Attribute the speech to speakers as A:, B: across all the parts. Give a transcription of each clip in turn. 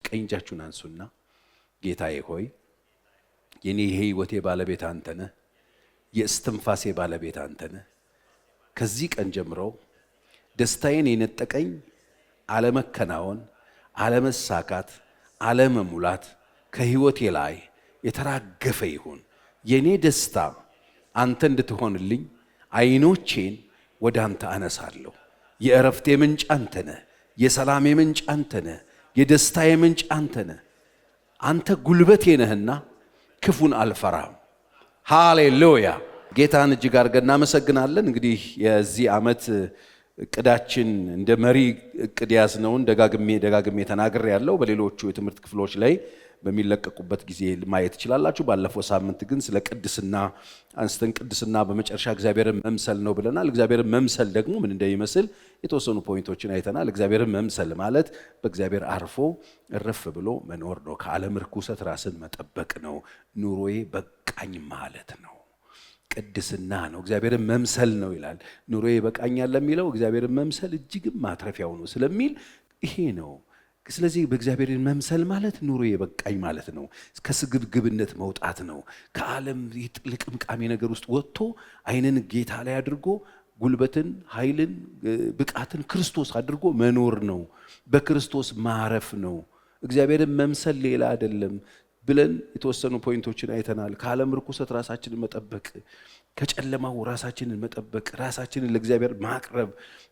A: ቀኝ እጃችሁን አንሱና ጌታዬ ሆይ የኔ የህይወቴ ባለቤት አንተ ነህ፣ የእስትንፋሴ ባለቤት አንተ ነህ። ከዚህ ቀን ጀምሮ ደስታዬን የነጠቀኝ አለመከናወን፣ አለመሳካት፣ አለመሙላት ከህይወቴ ላይ የተራገፈ ይሁን። የኔ ደስታ አንተ እንድትሆንልኝ አይኖቼን ወደ አንተ አነሳለሁ። የእረፍቴ ምንጭ አንተ ነህ፣ የሰላሜ ምንጭ አንተ ነህ፣ የደስታዬ ምንጭ አንተ ነህ። አንተ ጉልበቴ ነህና ክፉን አልፈራም። ሃሌሉያ! ጌታን እጅግ አድርገን እናመሰግናለን። እንግዲህ የዚህ ዓመት እቅዳችን እንደ መሪ እቅድ ያዝነውን ደጋግሜ ተናግሬያለሁ። በሌሎቹ የትምህርት ክፍሎች ላይ በሚለቀቁበት ጊዜ ማየት ትችላላችሁ። ባለፈው ሳምንት ግን ስለ ቅድስና አንስተን ቅድስና በመጨረሻ እግዚአብሔርን መምሰል ነው ብለናል። እግዚአብሔርን መምሰል ደግሞ ምን እንደሚመስል የተወሰኑ ፖይንቶችን አይተናል። እግዚአብሔርን መምሰል ማለት በእግዚአብሔር አርፎ እረፍ ብሎ መኖር ነው። ከዓለም ርኩሰት ራስን መጠበቅ ነው። ኑሮዬ በቃኝ ማለት ነው። ቅድስና ነው። እግዚአብሔርን መምሰል ነው ይላል። ኑሮዬ በቃኛል ለሚለው እግዚአብሔርን መምሰል እጅግም ማትረፊያው ነው ስለሚል ይሄ ነው። ስለዚህ በእግዚአብሔርን መምሰል ማለት ኑሮዬ በቃኝ ማለት ነው። ከስግብግብነት መውጣት ነው። ከዓለም ልቅምቃሚ ነገር ውስጥ ወጥቶ ዓይንን ጌታ ላይ አድርጎ ጉልበትን፣ ኃይልን፣ ብቃትን ክርስቶስ አድርጎ መኖር ነው። በክርስቶስ ማረፍ ነው። እግዚአብሔርን መምሰል ሌላ አይደለም ብለን የተወሰኑ ፖይንቶችን አይተናል። ከዓለም ርኩሰት ራሳችንን መጠበቅ፣ ከጨለማው ራሳችንን መጠበቅ፣ ራሳችንን ለእግዚአብሔር ማቅረብ፣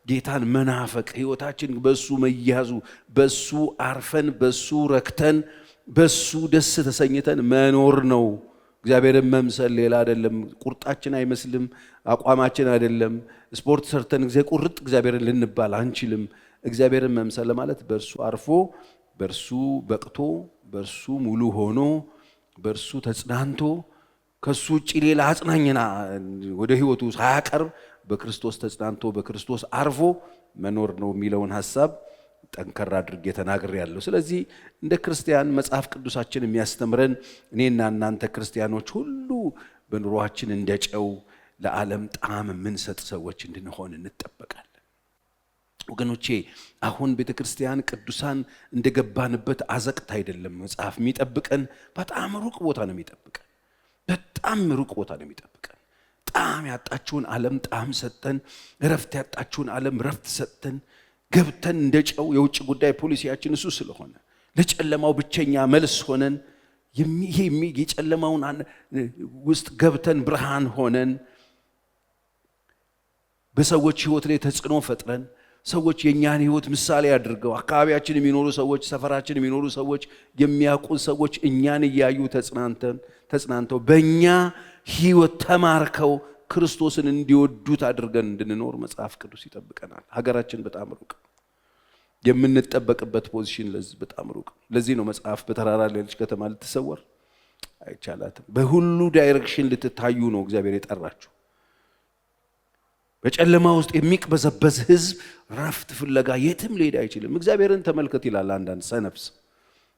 A: ጌታን መናፈቅ፣ ሕይወታችን በሱ መያዙ፣ በሱ አርፈን፣ በሱ ረክተን፣ በሱ ደስ ተሰኝተን መኖር ነው። እግዚአብሔርን መምሰል ሌላ አይደለም። ቁርጣችን አይመስልም፣ አቋማችን አይደለም። ስፖርት ሰርተን ጊዜ ቁርጥ እግዚአብሔርን ልንባል አንችልም። እግዚአብሔርን መምሰል ማለት በእርሱ አርፎ፣ በእርሱ በቅቶ፣ በእርሱ ሙሉ ሆኖ፣ በእርሱ ተጽናንቶ፣ ከሱ ውጭ ሌላ አጽናኝና ወደ ህይወቱ ሳያቀርብ በክርስቶስ ተጽናንቶ በክርስቶስ አርፎ መኖር ነው የሚለውን ሐሳብ ጠንከር አድርጌ ተናግሬያለሁ። ስለዚህ እንደ ክርስቲያን መጽሐፍ ቅዱሳችን የሚያስተምረን እኔና እናንተ ክርስቲያኖች ሁሉ በኑሯችን እንደ ጨው ለዓለም ጣዕም የምንሰጥ ሰዎች እንድንሆን እንጠበቃለን። ወገኖቼ አሁን ቤተክርስቲያን ቅዱሳን እንደገባንበት አዘቅት አይደለም። መጽሐፍ የሚጠብቀን በጣም ሩቅ ቦታ ነው የሚጠብቀን። በጣም ሩቅ ቦታ ነው የሚጠብቀን። ጣዕም ያጣችውን ዓለም ጣዕም ሰጥተን፣ ረፍት ያጣችውን ዓለም ረፍት ሰጥተን ገብተን እንደ ጨው የውጭ ጉዳይ ፖሊሲያችን እሱ ስለሆነ ለጨለማው ብቸኛ መልስ ሆነን የጨለማውን ውስጥ ገብተን ብርሃን ሆነን በሰዎች ህይወት ላይ ተጽዕኖ ፈጥረን ሰዎች የኛን ህይወት ምሳሌ አድርገው አካባቢያችን የሚኖሩ ሰዎች፣ ሰፈራችን የሚኖሩ ሰዎች፣ የሚያውቁን ሰዎች እኛን እያዩ ተጽናንተው በእኛ ህይወት ተማርከው ክርስቶስን እንዲወዱት አድርገን እንድንኖር መጽሐፍ ቅዱስ ይጠብቀናል። ሀገራችን በጣም ሩቅ፣ የምንጠበቅበት ፖዚሽን ለዚህ በጣም ሩቅ። ለዚህ ነው መጽሐፍ በተራራ ላይ ያለች ከተማ ልትሰወር አይቻላትም፣ በሁሉ ዳይሬክሽን ልትታዩ ነው እግዚአብሔር የጠራችሁ። በጨለማ ውስጥ የሚቅበዘበዝ ህዝብ ረፍት ፍለጋ የትም ሊሄድ አይችልም። እግዚአብሔርን ተመልከት ይላል አንዳንድ ሰነፍስ።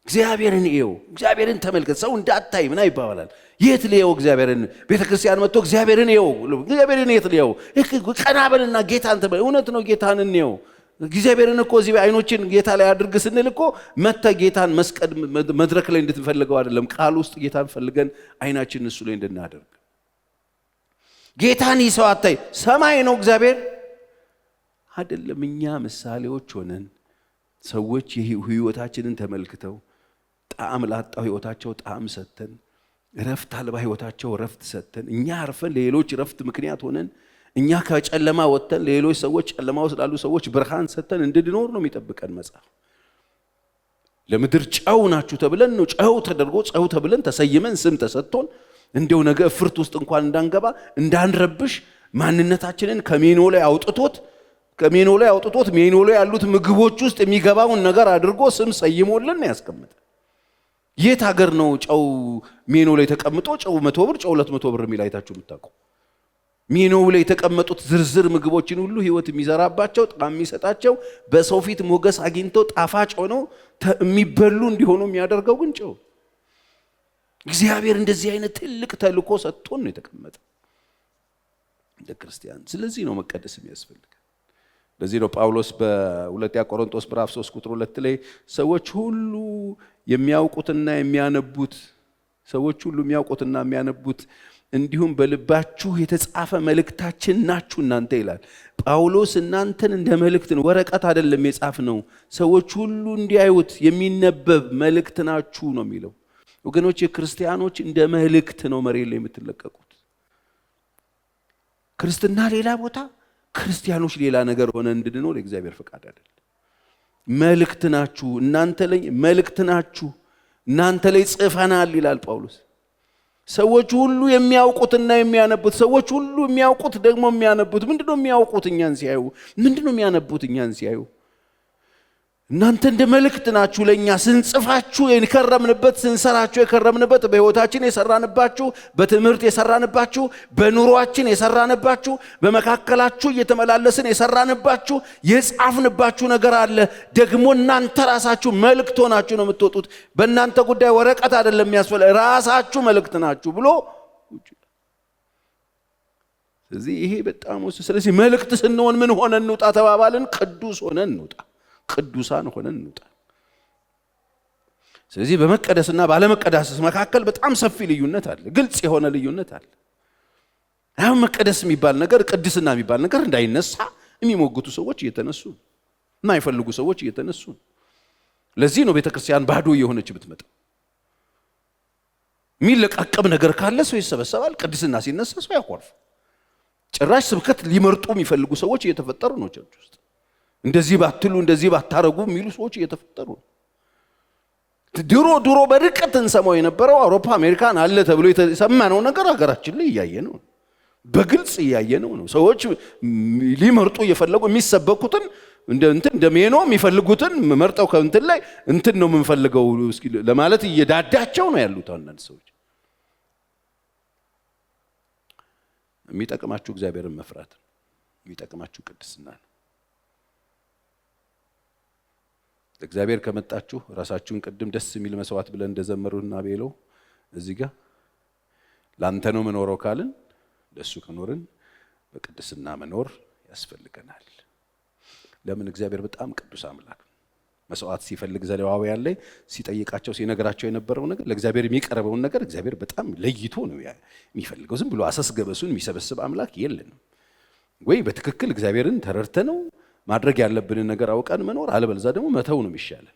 A: እግዚአብሔርን እየው፣ እግዚአብሔርን ተመልከት። ሰው እንዳታይ ምን ይባላል? የት ልየው እግዚአብሔርን? ቤተክርስቲያን መጥቶ እግዚአብሔርን እየው፣ እግዚአብሔርን የት ልየው? ቀና በልና ጌታን ተመልከት። እውነት ነው፣ ጌታን እንየው። እግዚአብሔርን እኮ እዚህ አይኖችን ጌታ ላይ አድርግ ስንል እኮ መተ ጌታን መስቀል መድረክ ላይ እንድትፈልገው አይደለም፣ ቃል ውስጥ ጌታን ፈልገን አይናችን እሱ ላይ እንድናደርግ። ጌታን ይሰው አታይ፣ ሰማይ ነው እግዚአብሔር አይደለም። እኛ ምሳሌዎች ሆነን ሰዎች ህይወታችንን ተመልክተው ጣዕም ላጣው ህይወታቸው ጣዕም ሰጥተን፣ ረፍት አልባ ህይወታቸው ረፍት ሰጥተን፣ እኛ አርፈን ለሌሎች ረፍት ምክንያት ሆነን፣ እኛ ከጨለማ ወጥተን ለሌሎች ሰዎች ጨለማ ውስጥ ላሉ ሰዎች ብርሃን ሰጥተን እንድንኖር ነው የሚጠብቀን መጽሐፍ። ለምድር ጨው ናችሁ ተብለን ነው ጨው ተደርጎ ጨው ተብለን ተሰይመን ስም ተሰጥቶን እንደው ነገ እፍርት ውስጥ እንኳን እንዳንገባ እንዳንረብሽ ማንነታችንን ከሜኖ ላይ አውጥቶት ሜኖ ላይ ያሉት ምግቦች ውስጥ የሚገባውን ነገር አድርጎ ስም ሰይሞልን ያስቀምጣል። የት ሀገር ነው ጨው ሜኖ ላይ ተቀምጦ ጨው 100 ብር ጨው 200 ብር የሚል አይታችሁ የምታውቁ? ሜኖ ላይ የተቀመጡት ዝርዝር ምግቦችን ሁሉ ህይወት የሚዘራባቸው ጣዕም የሚሰጣቸው በሰው ፊት ሞገስ አግኝተው ጣፋጭ ሆነው የሚበሉ እንዲሆኑ የሚያደርገው ግን ጨው። እግዚአብሔር እንደዚህ አይነት ትልቅ ተልእኮ ሰጥቶን ነው የተቀመጠ እንደ ክርስቲያን። ስለዚህ ነው መቀደስ የሚያስፈልገን። ለዚህ ነው ጳውሎስ በሁለተኛ ቆሮንቶስ ምዕራፍ 3 ቁጥር 2 ላይ ሰዎች ሁሉ የሚያውቁትና የሚያነቡት እንዲሁም በልባችሁ የተጻፈ መልእክታችን ናችሁ እናንተ ይላል። ጳውሎስ እናንተን እንደ መልእክት ነው፣ ወረቀት አይደለም የጻፍነው፣ ሰዎች ሁሉ እንዲያዩት የሚነበብ መልእክት ናችሁ ነው የሚለው። ወገኖች የክርስቲያኖች እንደ መልእክት ነው መሬት ላይ የምትለቀቁት። ክርስትና ሌላ ቦታ፣ ክርስቲያኖች ሌላ ነገር ሆነ እንድንኖር የእግዚአብሔር ፈቃድ አይደለም። መልእክት ናችሁ እናንተ ላይ፣ መልእክት ናችሁ እናንተ ላይ ጽፈናል ይላል ጳውሎስ። ሰዎች ሁሉ የሚያውቁትና የሚያነቡት፣ ሰዎች ሁሉ የሚያውቁት ደግሞ የሚያነቡት። ምንድነው የሚያውቁት እኛን ሲያዩ? ምንድነው የሚያነቡት እኛን ሲያዩ? እናንተ እንደ መልእክት ናችሁ ለኛ፣ ስንጽፋችሁ የከረምንበት፣ ስንሰራችሁ የከረምንበት፣ በህይወታችን የሰራንባችሁ፣ በትምህርት የሰራንባችሁ፣ በኑሯችን የሰራንባችሁ፣ በመካከላችሁ እየተመላለስን የሰራንባችሁ፣ የጻፍንባችሁ ነገር አለ። ደግሞ እናንተ ራሳችሁ መልእክት ሆናችሁ ነው የምትወጡት። በእናንተ ጉዳይ ወረቀት አይደለም የሚያስፈልግ፣ ራሳችሁ መልእክት ናችሁ ብሎ። ስለዚህ ይሄ በጣም ስለዚህ መልእክት ስንሆን ምን ሆነን እንውጣ ተባባልን? ቅዱስ ሆነን እንውጣ፣ ቅዱሳን ሆነን እንውጣ። ስለዚህ በመቀደስና ባለመቀደስ መካከል በጣም ሰፊ ልዩነት አለ፣ ግልጽ የሆነ ልዩነት አለ። አሁን መቀደስ የሚባል ነገር፣ ቅድስና የሚባል ነገር እንዳይነሳ የሚሞግቱ ሰዎች እየተነሱ፣ የማይፈልጉ ሰዎች እየተነሱ። ለዚህ ነው ቤተክርስቲያን ባዶ የሆነች ብትመጣ። የሚለቃቀም ነገር ካለ ሰው ይሰበሰባል፣ ቅድስና ሲነሳ ሰው ያኮርፍ። ጭራሽ ስብከት ሊመርጡ የሚፈልጉ ሰዎች እየተፈጠሩ ነው ቸርች ውስጥ። እንደዚህ ባትሉ እንደዚህ ባታረጉ የሚሉ ሰዎች እየተፈጠሩ ነው። ድሮ በርቀት እንሰማው የነበረው አውሮፓ አሜሪካን አለ ተብሎ የተሰማነው ነገር ሀገራችን ላይ እያየነው ነው፣ በግልጽ እያየነው ነው። ሰዎች ሊመርጡ እየፈለጉ የሚሰበኩትን እንደ ሜኖ የሚፈልጉትን መርጠው ከእንትን ላይ እንትን ነው የምንፈልገው ለማለት እየዳዳቸው ነው ያሉት አንዳንድ ሰዎች። የሚጠቅማችሁ እግዚአብሔርን መፍራት ነው፣ የሚጠቅማችሁ ቅድስና ነው። እግዚአብሔር ከመጣችሁ ራሳችሁን ቅድም ደስ የሚል መስዋዕት ብለን እንደዘመሩና ቤለው እዚህ ጋር ላንተ ነው መኖረው ካልን ለሱ ከኖርን በቅድስና መኖር ያስፈልገናል። ለምን? እግዚአብሔር በጣም ቅዱስ አምላክ ነው። መስዋዕት ሲፈልግ ዘሌዋውያን ላይ ሲጠይቃቸው ሲነግራቸው የነበረው ነገር ለእግዚአብሔር የሚቀርበውን ነገር እግዚአብሔር በጣም ለይቶ ነው የሚፈልገው። ዝም ብሎ አሰስገበሱን የሚሰበስብ አምላክ የለንም። ወይ በትክክል እግዚአብሔርን ተረድተነው ማድረግ ያለብንን ነገር አውቀን መኖር፣ አለበለዚያ ደግሞ መተው ነው የሚሻለን።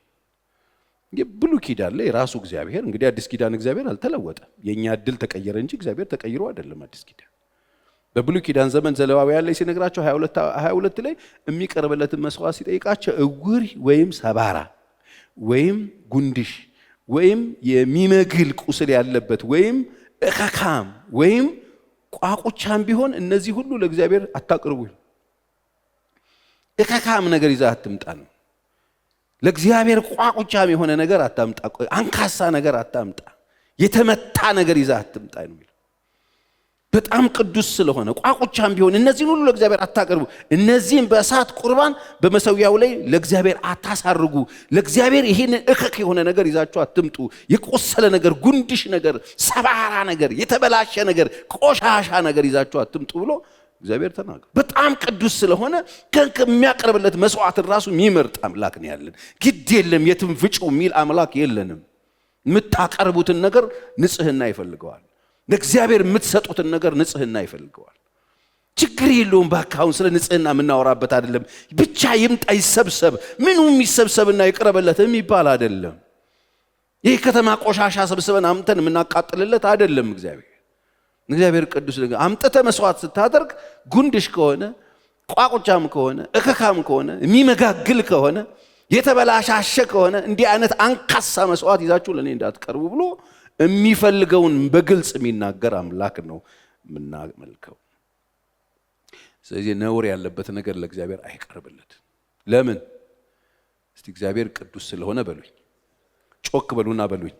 A: የብሉይ ኪዳን ላይ ራሱ እግዚአብሔር እንግዲህ አዲስ ኪዳን እግዚአብሔር አልተለወጠም። የኛ እድል ተቀየረ እንጂ እግዚአብሔር ተቀይሮ አይደለም። አዲስ ኪዳን በብሉይ ኪዳን ዘመን ዘሌዋውያን ላይ ሲነግራቸው 22 ላይ የሚቀርብለትን መስዋዕት ሲጠይቃቸው እውር ወይም ሰባራ ወይም ጉንድሽ ወይም የሚመግል ቁስል ያለበት ወይም እከካም ወይም ቋቁቻም ቢሆን እነዚህ ሁሉ ለእግዚአብሔር አታቅርቡ። እከካም ነገር ይዘህ አትምጣ ነው። ለእግዚአብሔር ቋቁቻም የሆነ ነገር አታምጣ፣ አንካሳ ነገር አታምጣ፣ የተመታ ነገር ይዘህ አትምጣ ነው የሚለው። በጣም ቅዱስ ስለሆነ ቋቁቻም ቢሆን እነዚህን ሁሉ ለእግዚአብሔር አታቀርቡ። እነዚህን በእሳት ቁርባን በመሰዊያው ላይ ለእግዚአብሔር አታሳርጉ። ለእግዚአብሔር ይሄን እከክ የሆነ ነገር ይዛችሁ አትምጡ። የቆሰለ ነገር፣ ጉንድሽ ነገር፣ ሰባራ ነገር፣ የተበላሸ ነገር፣ ቆሻሻ ነገር ይዛችሁ አትምጡ ብሎ እግዚአብሔር ተናገረ። በጣም ቅዱስ ስለሆነ ከሚያቀርብለት መስዋዕትን ራሱ የሚመርጥ አምላክ ነው ያለን። ግድ የለም የትም ፍጩ የሚል አምላክ የለንም። የምታቀርቡትን ነገር ንጽህና ይፈልገዋል። ለእግዚአብሔር የምትሰጡትን ነገር ንጽህና ይፈልገዋል። ችግር የለውም። ባካውን ስለ ንጽህና የምናወራበት አይደለም። ብቻ ይምጣ ይሰብሰብ፣ ምኑም ይሰብሰብና ይቅረበለት የሚባል አይደለም። ይህ ከተማ ቆሻሻ ሰብስበን አምተን የምናቃጥልለት አይደለም። እግዚአብሔር ቅዱስ ነገር አምጥተ መስዋዕት ስታደርግ ጉንድሽ ከሆነ ቋቁቻም ከሆነ እከካም ከሆነ የሚመጋግል ከሆነ የተበላሻሸ ከሆነ እንዲህ አይነት አንካሳ መስዋዕት ይዛችሁ ለኔ እንዳትቀርቡ ብሎ የሚፈልገውን በግልጽ የሚናገር አምላክ ነው የምናመልከው። ስለዚህ ነውር ያለበት ነገር ለእግዚአብሔር አይቀርብለት። ለምን? እስቲ እግዚአብሔር ቅዱስ ስለሆነ በሉኝ። ጮክ በሉና በሉኝ።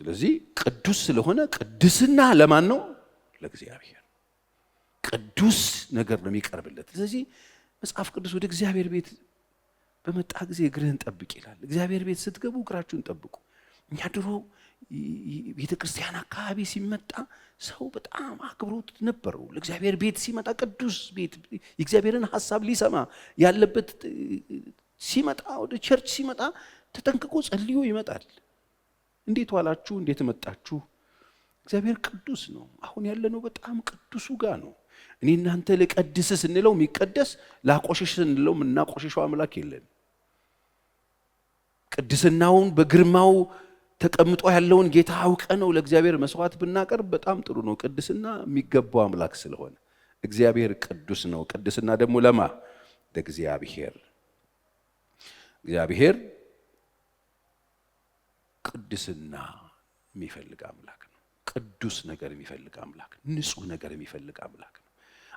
A: ስለዚህ ቅዱስ ስለሆነ ቅድስና ለማን ነው? ለእግዚአብሔር። ቅዱስ ነገር ነው የሚቀርብለት። ስለዚህ መጽሐፍ ቅዱስ ወደ እግዚአብሔር ቤት በመጣ ጊዜ እግርህን ጠብቅ ይላል። እግዚአብሔር ቤት ስትገቡ እግራችሁን ጠብቁ። እኛ ድሮ ቤተ ክርስቲያን አካባቢ ሲመጣ ሰው በጣም አክብሮት ነበረው። ለእግዚአብሔር ቤት ሲመጣ ቅዱስ ቤት የእግዚአብሔርን ሐሳብ ሊሰማ ያለበት ሲመጣ ወደ ቸርች ሲመጣ ተጠንቅቆ ጸልዮ ይመጣል። እንዴት ዋላችሁ፣ እንዴት መጣችሁ? እግዚአብሔር ቅዱስ ነው። አሁን ያለነው በጣም ቅዱሱ ጋር ነው። እኔ እናንተ ለቀድስ ስንለው የሚቀደስ ላቆሽሽ ስንለው የምናቆሽሸው አምላክ የለን። ቅድስናውን በግርማው ተቀምጦ ያለውን ጌታ አውቀ ነው ለእግዚአብሔር መስዋዕት ብናቀርብ በጣም ጥሩ ነው። ቅድስና የሚገባው አምላክ ስለሆነ እግዚአብሔር ቅዱስ ነው። ቅድስና ደግሞ ለማ ለእግዚአብሔር። እግዚአብሔር ቅድስና የሚፈልግ አምላክ ነው። ቅዱስ ነገር የሚፈልግ አምላክ ነው። ንጹህ ነገር የሚፈልግ አምላክ ነው።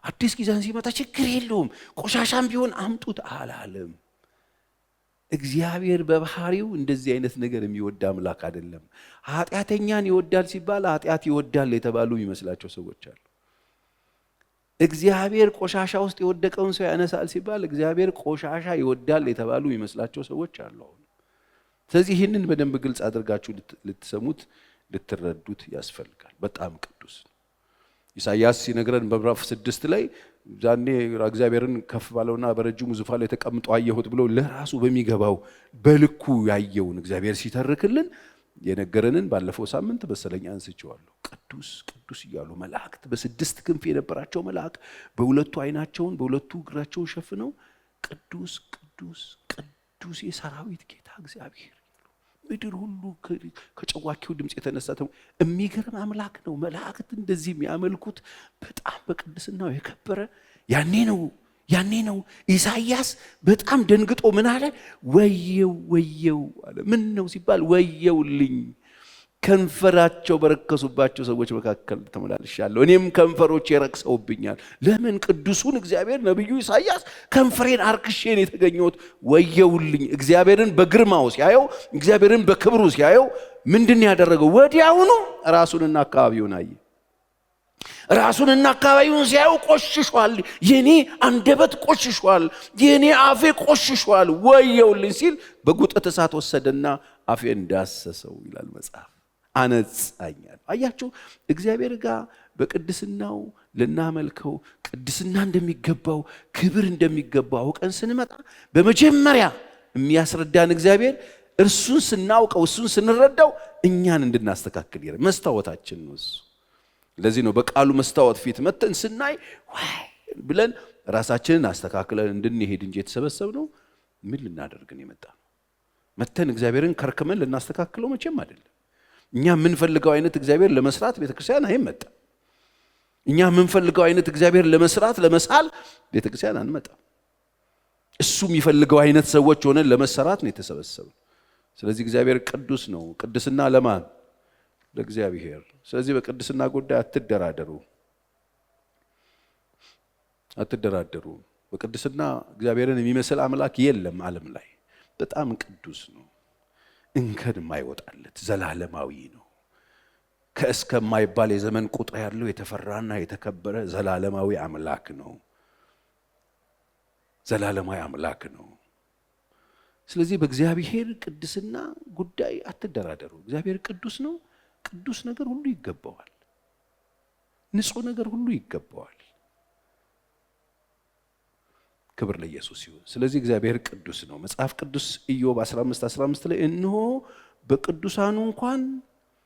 A: አዲስ ኪዳን ሲመጣ ችግር የለውም ቆሻሻም ቢሆን አምጡት አላለም። እግዚአብሔር በባህሪው እንደዚህ አይነት ነገር የሚወድ አምላክ አይደለም። ኃጢአተኛን ይወዳል ሲባል ኃጢአት ይወዳል የተባሉ የሚመስላቸው ሰዎች አሉ። እግዚአብሔር ቆሻሻ ውስጥ የወደቀውን ሰው ያነሳል ሲባል እግዚአብሔር ቆሻሻ ይወዳል የተባሉ የሚመስላቸው ሰዎች አሉ። ስለዚህ ይህንን በደንብ ግልጽ አድርጋችሁ ልትሰሙት ልትረዱት ያስፈልጋል። በጣም ቅዱስ ነው። ኢሳይያስ ሲነግረን በምዕራፍ 6 ላይ ዛኔ እግዚአብሔርን ከፍ ባለውና በረጅሙ ዙፋን ላይ ተቀምጦ አየሁት ብሎ ለራሱ በሚገባው በልኩ ያየውን እግዚአብሔር ሲተርክልን የነገረንን ባለፈው ሳምንት በሰለኛ አንስቼዋለሁ። ቅዱስ ቅዱስ እያሉ መላእክት በ6 ክንፍ የነበራቸው መላእክት በሁለቱ አይናቸውን በሁለቱ እግራቸውን ሸፍነው ቅዱስ ቅዱስ ቅዱስ የሰራዊት ጌታ እግዚአብሔር፣ ምድር ሁሉ ከጨዋኪው ድምፅ የተነሳ የሚገርም አምላክ ነው። መላእክት እንደዚህ የሚያመልኩት በጣም በቅድስናው የከበረ ያኔ ነው። ኢሳይያስ በጣም ደንግጦ ምን አለ? ወየው ወየው አለ። ምን ነው ሲባል ወየውልኝ፣ ከንፈራቸው በረከሱባቸው ሰዎች መካከል ተመላልሻለሁ፣ እኔም ከንፈሮች የረክሰውብኛል። ለምን? ቅዱሱን እግዚአብሔር ነብዩ ኢሳይያስ ከንፈሬን አርክሼን የተገኘሁት ወየውልኝ። እግዚአብሔርን በግርማው ሲያየው፣ እግዚአብሔርን በክብሩ ሲያየው ምንድን ያደረገው? ወዲያውኑ ራሱንና አካባቢውን አየ። ራሱንና አካባቢውን ሲያየው ቆሽሿል። የኔ አንደበት ቆሽሿል፣ የኔ አፌ ቆሽሿል፣ ወየውልኝ ሲል በጉጠት እሳት ወሰደና አፌን ዳሰሰው ይላል መጽሐፍ። አነጻኛል። አያችሁ፣ እግዚአብሔር ጋር በቅድስናው ልናመልከው ቅድስና እንደሚገባው ክብር እንደሚገባው አውቀን ስንመጣ በመጀመሪያ የሚያስረዳን እግዚአብሔር እርሱን ስናውቀው እሱን ስንረዳው እኛን እንድናስተካክል ይረዳል። መስታወታችን ነው እሱ። ለዚህ ነው በቃሉ መስታወት ፊት መተን ስናይ ዋይ ብለን ራሳችንን አስተካክለን እንድንሄድ እንጂ የተሰበሰብነው ምን ልናደርግን የመጣ ነው። መተን እግዚአብሔርን ከርክመን ልናስተካክለው መቼም አይደለም። እኛ የምንፈልገው አይነት እግዚአብሔር ለመስራት ቤተክርስቲያን አይመጣም። እኛ የምንፈልገው አይነት እግዚአብሔር ለመስራት ለመሳል ቤተክርስቲያን አንመጣም። እሱ የሚፈልገው አይነት ሰዎች ሆነን ለመሰራት ነው የተሰበሰበው። ስለዚህ እግዚአብሔር ቅዱስ ነው። ቅድስና ለማን? ለእግዚአብሔር። ስለዚህ በቅድስና ጉዳይ አትደራደሩ። በቅድስና እግዚአብሔርን የሚመስል አምላክ የለም ዓለም ላይ። በጣም ቅዱስ ነው። እንከን የማይወጣለት ዘላለማዊ ነው። ከእስከማይባል የዘመን ቁጥር ያለው የተፈራና የተከበረ ዘላለማዊ አምላክ ነው። ዘላለማዊ አምላክ ነው። ስለዚህ በእግዚአብሔር ቅድስና ጉዳይ አትደራደሩ። እግዚአብሔር ቅዱስ ነው። ቅዱስ ነገር ሁሉ ይገባዋል። ንጹህ ነገር ሁሉ ይገባዋል። ክብር ለኢየሱስ ይሁን። ስለዚህ እግዚአብሔር ቅዱስ ነው። መጽሐፍ ቅዱስ ኢዮብ 15:15 ላይ እነሆ በቅዱሳኑ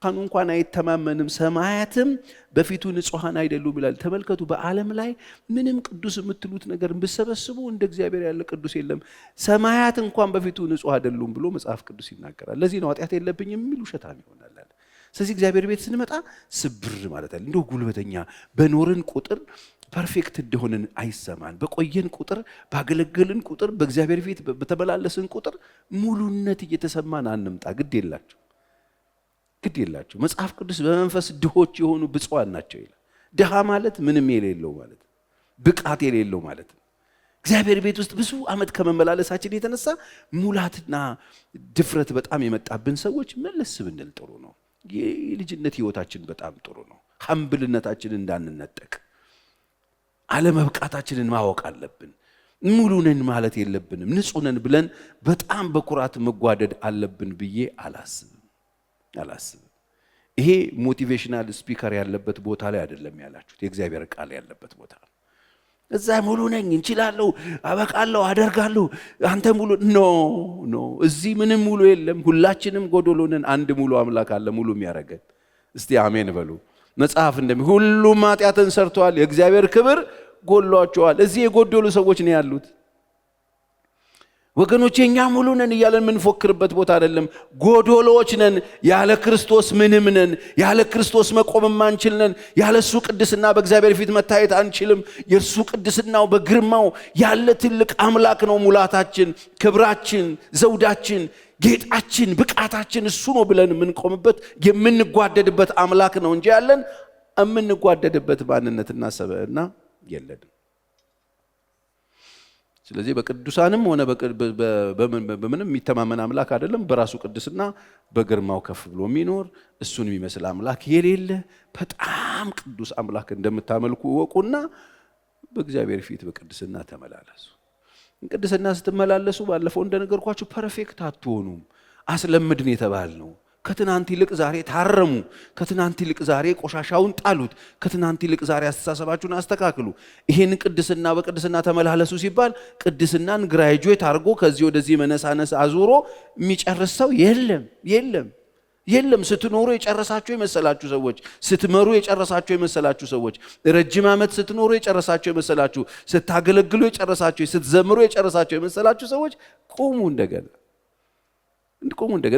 A: እንኳን አይተማመንም፣ ሰማያትም በፊቱ ንጹሃን አይደሉም ይላል። ተመልከቱ፣ በዓለም ላይ ምንም ቅዱስ የምትሉት ነገር ብትሰበስቡ እንደ እግዚአብሔር ያለ ቅዱስ የለም። ሰማያት እንኳን በፊቱ ንጹህ አይደሉም ብሎ መጽሐፍ ቅዱስ ይናገራል። ለዚህ ነው ኃጢአት የለብኝም የሚል ውሸታም ይሆናል። ስለዚህ እግዚአብሔር ቤት ስንመጣ ስብር ማለት አለ። እንደው ጉልበተኛ በኖርን ቁጥር ፐርፌክት እንደሆንን አይሰማን። በቆየን ቁጥር ባገለገልን ቁጥር በእግዚአብሔር ፊት በተመላለስን ቁጥር ሙሉነት እየተሰማን አንምጣ። ግድ የላችሁ። መጽሐፍ ቅዱስ በመንፈስ ድሆች የሆኑ ብፁዓን ናቸው ይላል። ድሃ ማለት ምንም የሌለው ማለት፣ ብቃት የሌለው ማለት ነው። እግዚአብሔር ቤት ውስጥ ብዙ ዓመት ከመመላለሳችን የተነሳ ሙላትና ድፍረት በጣም የመጣብን ሰዎች መለስ ብንል ጥሩ ነው። የልጅነት ህይወታችን በጣም ጥሩ ነው። ሀምብልነታችንን እንዳንነጠቅ አለመብቃታችንን ማወቅ አለብን። ሙሉ ነን ማለት የለብንም። ንጹህ ነን ብለን በጣም በኩራት መጓደድ አለብን ብዬ አላስብም። አላስብም። ይሄ ሞቲቬሽናል ስፒከር ያለበት ቦታ ላይ አይደለም ያላችሁት፣ የእግዚአብሔር ቃል ያለበት ቦታ ነው። እዛ ሙሉ ነኝ፣ እንችላለሁ፣ አበቃለሁ፣ አደርጋለሁ፣ አንተ ሙሉ ኖ እዚህ ምንም ሙሉ የለም። ሁላችንም ጎዶሎ ነን። አንድ ሙሉ አምላክ አለ ሙሉ የሚያደርገን። እስቲ አሜን በሉ። መጽሐፍ ሁሉም ኃጢአትን ሰርተዋል፣ የእግዚአብሔር ክብር ጎሏቸዋል። እዚህ የጎደሉ ሰዎች ነው ያሉት ወገኖቼ። እኛ ሙሉ ነን እያለን የምንፎክርበት ቦታ አይደለም። ጎዶሎች ነን። ያለ ክርስቶስ ምንም ነን። ያለ ክርስቶስ መቆም አንችል ነን። ያለ እሱ ቅድስና በእግዚአብሔር ፊት መታየት አንችልም። የእርሱ ቅድስናው በግርማው ያለ ትልቅ አምላክ ነው። ሙላታችን፣ ክብራችን፣ ዘውዳችን፣ ጌጣችን፣ ብቃታችን እሱ ነው ብለን የምንቆምበት የምንጓደድበት አምላክ ነው እንጂ ያለን የምንጓደድበት ማንነትና ሰብዕና የለንም። ስለዚህ በቅዱሳንም ሆነ በምንም የሚተማመን አምላክ አይደለም። በራሱ ቅድስና በግርማው ከፍ ብሎ የሚኖር እሱን የሚመስል አምላክ የሌለ በጣም ቅዱስ አምላክ እንደምታመልኩ እወቁና በእግዚአብሔር ፊት በቅድስና ተመላለሱ። ቅድስና ስትመላለሱ ባለፈው እንደነገርኳችሁ ፐርፌክት አትሆኑም። አስለምድን የተባልነው ከትናንት ይልቅ ዛሬ ታረሙ። ከትናንት ይልቅ ዛሬ ቆሻሻውን ጣሉት። ከትናንት ይልቅ ዛሬ አስተሳሰባችሁን አስተካክሉ። ይሄን ቅድስና በቅድስና ተመላለሱ ሲባል ቅድስናን ግራጁዌት አድርጎ ከዚህ ወደዚህ መነሳነስ አዙሮ የሚጨርስ ሰው የለም። ስትኖሩ የጨረሳችሁ የመሰላችሁ ሰዎች፣ ስትመሩ የጨረሳችሁ የመሰላችሁ ሰዎች፣ ረጅም ዓመት ስትኖሩ የጨረሳችሁ የመሰላችሁ፣ ስታገለግሉ የጨረሳችሁ፣ ስትዘምሩ የጨረሳችሁ የመሰላችሁ ሰዎች ቁሙ እንደገና።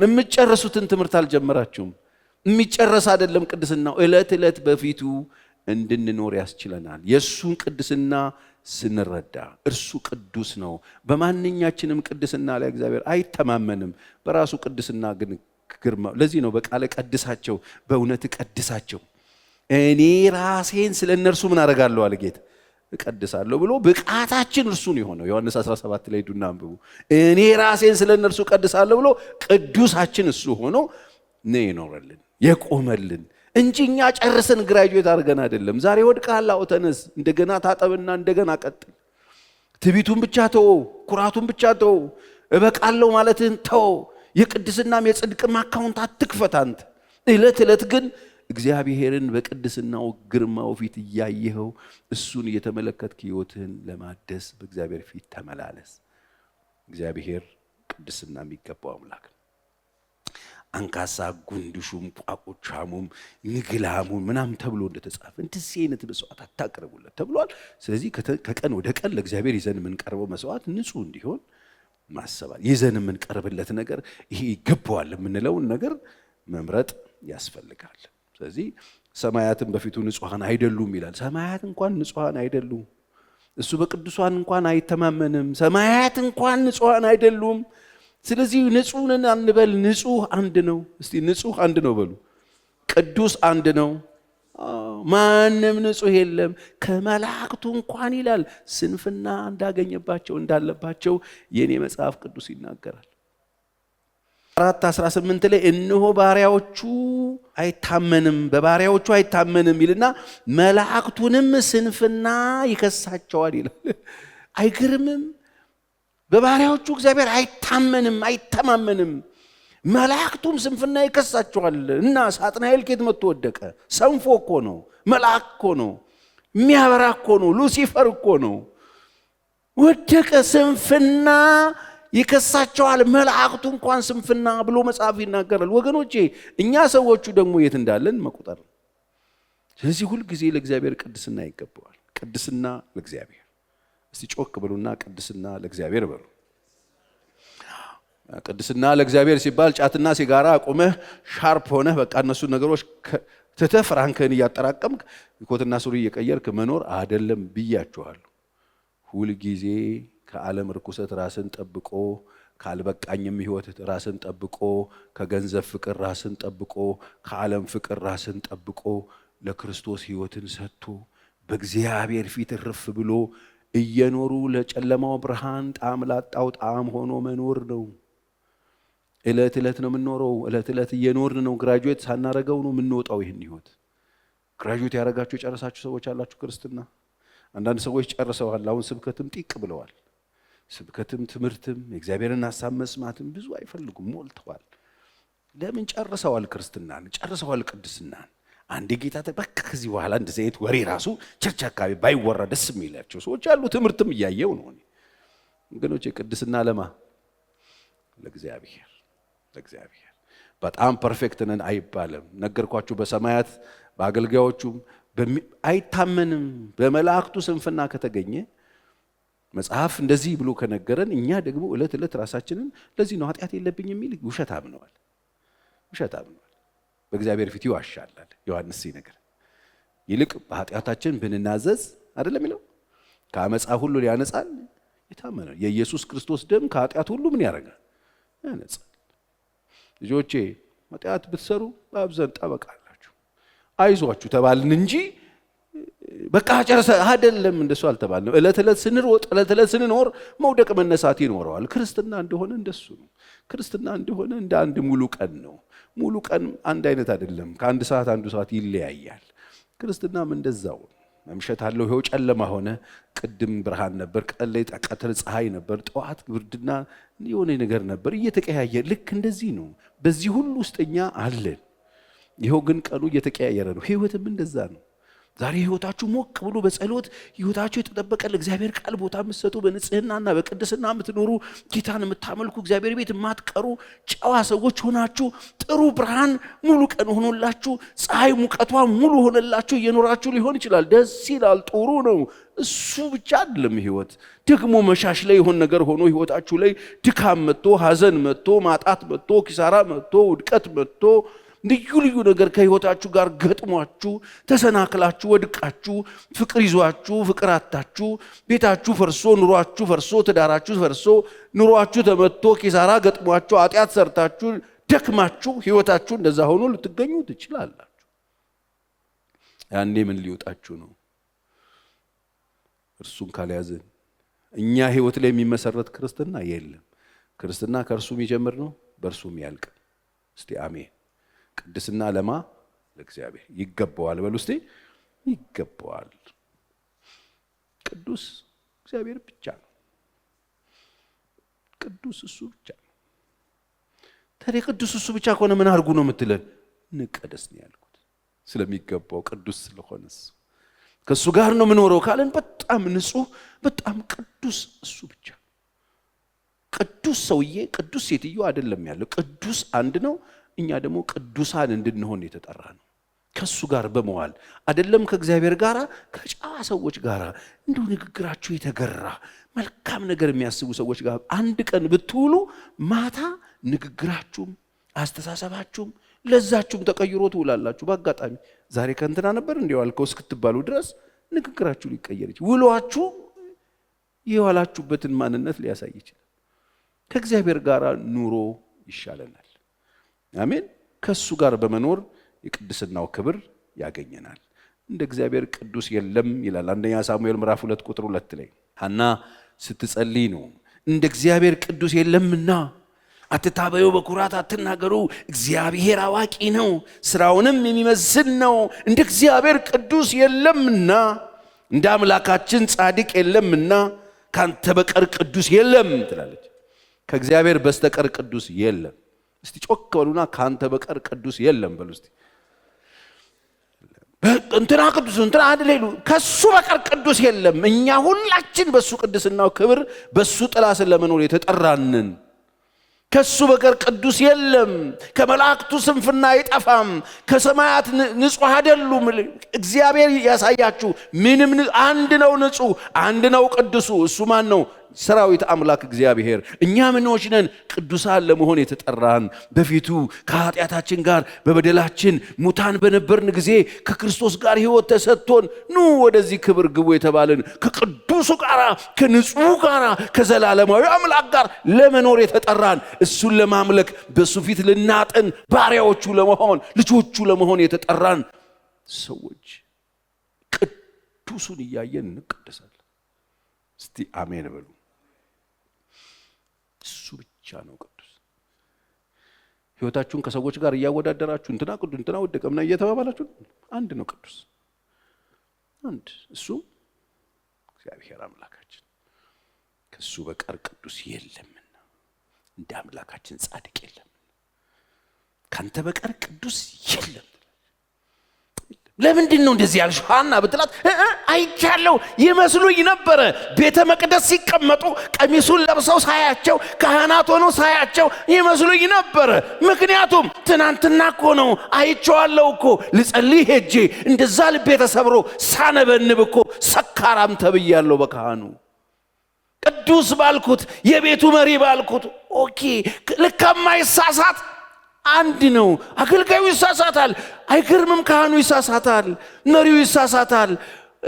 A: የምትጨርሱትን ትምህርት አልጀመራችሁም። የሚጨረስ አይደለም ቅድስናው። ዕለት ዕለት በፊቱ እንድንኖር ያስችለናል። የእሱን ቅድስና ስንረዳ እርሱ ቅዱስ ነው። በማንኛችንም ቅድስና ላይ እግዚአብሔር አይተማመንም። በራሱ ቅድስና ግን ግርማ። ለዚህ ነው በቃለ ቀድሳቸው፣ በእውነት ቀድሳቸው፣ እኔ ራሴን ስለ እነርሱ ምን አደርጋለሁ አለ ጌታ፣ እቀድሳለሁ ብሎ ብቃታችን እርሱ ነው የሆነው። ዮሐንስ 17 ላይ ዱና አንብቡ። እኔ ራሴን ስለ እነርሱ ቀድሳለሁ ብሎ ቅዱሳችን እሱ ሆኖ ነው የኖረልን የቆመልን እንጂ እኛ ጨርሰን ግራጁዌት አድርገን አይደለም። ዛሬ ወድቀሃል፣ አዎ ተነስ፣ እንደገና ታጠብና እንደገና ቀጥል። ትቢቱን ብቻ ተው፣ ኩራቱን ብቻ ተው፣ እበቃለሁ ማለትን ተው። የቅድስናም የጽድቅም አካውንት አትክፈት አንተ። ዕለት ዕለት ግን እግዚአብሔርን በቅድስናው ግርማው ፊት እያየኸው እሱን እየተመለከትክ ሕይወትህን ለማደስ በእግዚአብሔር ፊት ተመላለስ። እግዚአብሔር ቅድስና የሚገባው አምላክ ነው። አንካሳ ጉንድሹም ቋቁቻሙም ንግላሙም ምናምን ተብሎ እንደተጻፈ እንደዚህ አይነት መስዋዕት አታቅርቡለት ተብሏል። ስለዚህ ከቀን ወደ ቀን ለእግዚአብሔር ይዘን የምንቀርበው መስዋዕት ንጹህ እንዲሆን ማሰባል፣ ይዘን የምንቀርብለት ነገር ይሄ ይገባዋል የምንለውን ነገር መምረጥ ያስፈልጋል። ስለዚህ ሰማያትን በፊቱ ንጹሃን አይደሉም ይላል። ሰማያት እንኳን ንጹሃን አይደሉም። እሱ በቅዱሳን እንኳን አይተማመንም። ሰማያት እንኳን ንጹሃን አይደሉም። ስለዚህ ንጹህን አንበል። ንጹህ አንድ ነው። እስቲ ንጹህ አንድ ነው በሉ። ቅዱስ አንድ ነው። ማንም ንጹህ የለም። ከመላእክቱ እንኳን ይላል ስንፍና እንዳለባቸው የኔ መጽሐፍ ቅዱስ ይናገራል። 4:18 ላይ እነሆ በባሪያዎቹ አይታመንም ይልና መላእክቱንም ስንፍና ይከሳቸዋል ይላል። አይገርምም? በባሪያዎቹ እግዚአብሔር አይተማመንም። መላእክቱም ስንፍና ይከሳቸዋል። እና ሳጥናኤል ከየት መጥቶ ወደቀ? ሰንፎ እኮ ነው። መልአክ እኮ ነው። የሚያበራ እኮ ነው። ሉሲፈር እኮ ነው። ወደቀ። ስንፍና ይከሳቸዋል። መላእክቱ እንኳን ስንፍና ብሎ መጽሐፍ ይናገራል። ወገኖቼ እኛ ሰዎቹ ደግሞ የት እንዳለን መቁጠር። ስለዚህ ሁል ጊዜ ለእግዚአብሔር ቅድስና ይገባዋል። ቅድስና ለእግዚአብሔር። እስቲ ጮክ ብሉና ቅድስና ለእግዚአብሔር በሉ። ቅድስና ለእግዚአብሔር ሲባል ጫትና ሲጋራ አቁመህ ሻርፕ ሆነህ በቃ እነሱ ነገሮች ትተህ ፍራንክህን እያጠራቀምክ ኮትና ሱሪ እየቀየርክ መኖር አይደለም ብያችኋለሁ። ሁል ጊዜ ከዓለም ርኩሰት ራስን ጠብቆ፣ ካልበቃኝም ሕይወት ራስን ጠብቆ፣ ከገንዘብ ፍቅር ራስን ጠብቆ፣ ከዓለም ፍቅር ራስን ጠብቆ ለክርስቶስ ሕይወትን ሰጥቶ በእግዚአብሔር ፊት እርፍ ብሎ እየኖሩ ለጨለማው ብርሃን ጣዕም ላጣው ጣዕም ሆኖ መኖር ነው። ዕለት ዕለት ነው የምንኖረው። ዕለት ዕለት እየኖርን ነው። ግራጁዌት ሳናረገው ነው የምንወጣው ይህን ሕይወት። ግራጁዌት ያደረጋችሁ የጨረሳችሁ ሰዎች አላችሁ። ክርስትና አንዳንድ ሰዎች ጨርሰዋል። አሁን ስብከትም ጢቅ ብለዋል። ስብከትም ትምህርትም የእግዚአብሔርን ሐሳብ መስማትም ብዙ አይፈልጉም፣ ሞልተዋል። ለምን ጨርሰዋል? ክርስትናን ጨርሰዋል፣ ቅድስናን። አንዴ ጌታ በቃ ከዚህ በኋላ እንደዚህ አይነት ወሬ ራሱ ቸርች አካባቢ ባይወራ ደስ የሚላቸው ሰዎች አሉ። ትምህርትም እያየው ነው። ወገኖቼ ቅድስና ለማ ለእግዚአብሔር በጣም ፐርፌክት ነን አይባልም። ነገርኳችሁ። በሰማያት በአገልጋዮቹም አይታመንም። በመላእክቱ ስንፍና ከተገኘ መጽሐፍ እንደዚህ ብሎ ከነገረን እኛ ደግሞ ዕለት ዕለት ራሳችንን ለዚህ ነው ኃጢአት የለብኝ የሚል ውሸት አምነዋል። በእግዚአብሔር ፊት ይዋሻላል። ዮሐንስ ሲነገር ይልቅ በኃጢአታችን ብንናዘዝ አይደለም የሚለው ከአመፃ ሁሉ ሊያነጻን የታመነ የኢየሱስ ክርስቶስ ደም ከኃጢአት ሁሉ ምን ያደርጋል? ያነጻል። ልጆቼ ኃጢአት ብትሰሩ በአብዘን ጠበቃላችሁ አይዟችሁ ተባልን እንጂ በቃ ጨርሰ አይደለም። እንደሱ አልተባልንም። ዕለት ዕለት ስንሮጥ፣ ዕለት ዕለት ስንኖር መውደቅ መነሳት ይኖረዋል። ክርስትና እንደሆነ እንደሱ ነው። ክርስትና እንደሆነ እንደ አንድ ሙሉ ቀን ነው። ሙሉ ቀን አንድ አይነት አይደለም። ከአንድ ሰዓት አንዱ ሰዓት ይለያያል። ክርስትናም እንደዛው መምሸት አለው። ይኸው ጨለማ ሆነ። ቅድም ብርሃን ነበር፣ ቀን ላይ ቀትር ፀሐይ ነበር፣ ጠዋት ብርድና የሆነ ነገር ነበር፣ እየተቀያየረ ልክ እንደዚህ ነው። በዚህ ሁሉ ውስጥኛ አለን። ይኸው ግን ቀኑ እየተቀያየረ ነው። ህይወትም እንደዛ ነው። ዛሬ ህይወታችሁ ሞቅ ብሎ በጸሎት ህይወታችሁ የተጠበቀ ለእግዚአብሔር ቃል ቦታ የምትሰጡ በንጽህናና በቅድስና የምትኖሩ ጌታን የምታመልኩ እግዚአብሔር ቤት የማትቀሩ ጨዋ ሰዎች ሆናችሁ ጥሩ ብርሃን ሙሉ ቀን ሆኖላችሁ ፀሐይ ሙቀቷ ሙሉ ሆነላችሁ እየኖራችሁ ሊሆን ይችላል። ደስ ይላል፣ ጥሩ ነው። እሱ ብቻ አይደለም ህይወት። ደግሞ መሻሽ ላይ የሆነ ነገር ሆኖ ህይወታችሁ ላይ ድካም መጥቶ፣ ሐዘን መጥቶ፣ ማጣት መጥቶ፣ ኪሳራ መጥቶ፣ ውድቀት መጥቶ ልዩ ልዩ ነገር ከህይወታችሁ ጋር ገጥሟችሁ ተሰናክላችሁ ወድቃችሁ ፍቅር ይዟችሁ ፍቅር አጣችሁ ቤታችሁ ፈርሶ ኑሯችሁ ፈርሶ ትዳራችሁ ፈርሶ ኑሯችሁ ተመትቶ ኪሳራ ገጥሟችሁ ኃጢአት ሰርታችሁ ደክማችሁ ህይወታችሁ እንደዛ ሆኖ ልትገኙ ትችላላችሁ። ያኔ ምን ሊወጣችሁ ነው? እርሱን ካልያዝን እኛ ህይወት ላይ የሚመሰረት ክርስትና የለም። ክርስትና ከእርሱ የሚጀምር ነው፣ በእርሱ የሚያልቅ። እስቲ አሜን። ቅድስና ለማ ለእግዚአብሔር ይገባዋል። በሉ እስቲ ይገባዋል። ቅዱስ እግዚአብሔር ብቻ ነው። ቅዱስ እሱ ብቻ ነው። ታዲያ ቅዱስ እሱ ብቻ ከሆነ ምን አድርጉ ነው የምትለን? ንቀደስ ነው ያልኩት። ስለሚገባው ቅዱስ ስለሆነ ከእሱ ጋር ነው የምኖረው ካለን በጣም ንጹህ በጣም ቅዱስ እሱ ብቻ። ቅዱስ ሰውዬ ቅዱስ ሴትዮ አይደለም ያለው። ቅዱስ አንድ ነው። እኛ ደግሞ ቅዱሳን እንድንሆን የተጠራ ነው። ከሱ ጋር በመዋል አይደለም ከእግዚአብሔር ጋር ከጨዋ ሰዎች ጋር እንደው ንግግራችሁ የተገራ መልካም ነገር የሚያስቡ ሰዎች ጋር አንድ ቀን ብትውሉ ማታ ንግግራችሁም አስተሳሰባችሁም ለዛችሁም ተቀይሮ ትውላላችሁ። በአጋጣሚ ዛሬ ከእንትና ነበር እንዲያው አልከው እስክትባሉ ድረስ ንግግራችሁ ሊቀየር ይችላል። ውሏችሁ የዋላችሁበትን ማንነት ሊያሳይ ይችላል። ከእግዚአብሔር ጋር ኑሮ ይሻለናል። አሜን። ከሱ ጋር በመኖር የቅድስናው ክብር ያገኘናል። እንደ እግዚአብሔር ቅዱስ የለም ይላል አንደኛ ሳሙኤል ምዕራፍ 2 ቁጥር 2 ላይ ሐና ስትጸልይ ነው። እንደ እግዚአብሔር ቅዱስ የለምና አትታበዩ፣ በኩራት አትናገሩ፣ እግዚአብሔር አዋቂ ነው፣ ስራውንም የሚመዝን ነው። እንደ እግዚአብሔር ቅዱስ የለምና እንደ አምላካችን ጻድቅ የለምና ካንተ በቀር ቅዱስ የለም ትላለች። ከእግዚአብሔር በስተቀር ቅዱስ የለም። እስቲ ጮክ በሉና ካንተ በቀር ቅዱስ የለም በሉ እስቲ። እንትና ቅዱስ እንትና አይደለም፣ ከሱ በቀር ቅዱስ የለም። እኛ ሁላችን በሱ ቅድስናው ክብር በሱ ጥላ ስር ለመኖር የተጠራንን። ከሱ በቀር ቅዱስ የለም። ከመላእክቱ ስንፍና አይጠፋም። ከሰማያት ንጹህ አይደሉም። እግዚአብሔር ያሳያችሁ ምንም አንድ ነው ንጹህ፣ አንድ ነው ቅዱሱ። እሱ ማን ነው? ሰራዊት አምላክ እግዚአብሔር። እኛ ምኖች ነን? ቅዱሳን ለመሆን የተጠራን በፊቱ ከኃጢአታችን ጋር በበደላችን ሙታን በነበርን ጊዜ ከክርስቶስ ጋር ሕይወት ተሰጥቶን ኑ ወደዚህ ክብር ግቡ የተባልን ከቅዱሱ ጋር ከንጹህ ጋር ከዘላለማዊ አምላክ ጋር ለመኖር የተጠራን እሱን ለማምለክ በሱ ፊት ልናጥን ባሪያዎቹ ለመሆን ልጆቹ ለመሆን የተጠራን ሰዎች ቅዱሱን እያየን እንቀደሳለን። እስቲ አሜን በሉ። እሱ ብቻ ነው ቅዱስ። ህይወታችሁን ከሰዎች ጋር እያወዳደራችሁ እንትና ቅዱስ እንትና ወደቀ ምናምን እየተባባላችሁ አንድ ነው ቅዱስ፣ አንድ እሱ እግዚአብሔር አምላካችን። ከሱ በቀር ቅዱስ የለምና እንደ አምላካችን ጻድቅ የለምና ካንተ በቀር ቅዱስ የለም። ለምንድን ነው እንደዚህ ያልሽው ሐና ብትላት አይቻለሁ ይመስሉኝ ነበር። ቤተ መቅደስ ሲቀመጡ ቀሚሱን ለብሰው ሳያቸው ካህናት ሆነው ሳያቸው ይመስሉኝ ነበር። ምክንያቱም ትናንትና እኮ ነው አይቼዋለሁ እኮ ልጸልይ ሄጄ እንደዛ ልቤ ተሰብሮ ሳነበንብ እኮ ሰካራም ተብያለሁ በካህኑ። ቅዱስ ባልኩት የቤቱ መሪ ባልኩት ኦኬ ለከማይሳሳት አንድ ነው። አገልጋዩ ይሳሳታል፣ አይገርምም? ካህኑ ይሳሳታል፣ መሪው ይሳሳታል።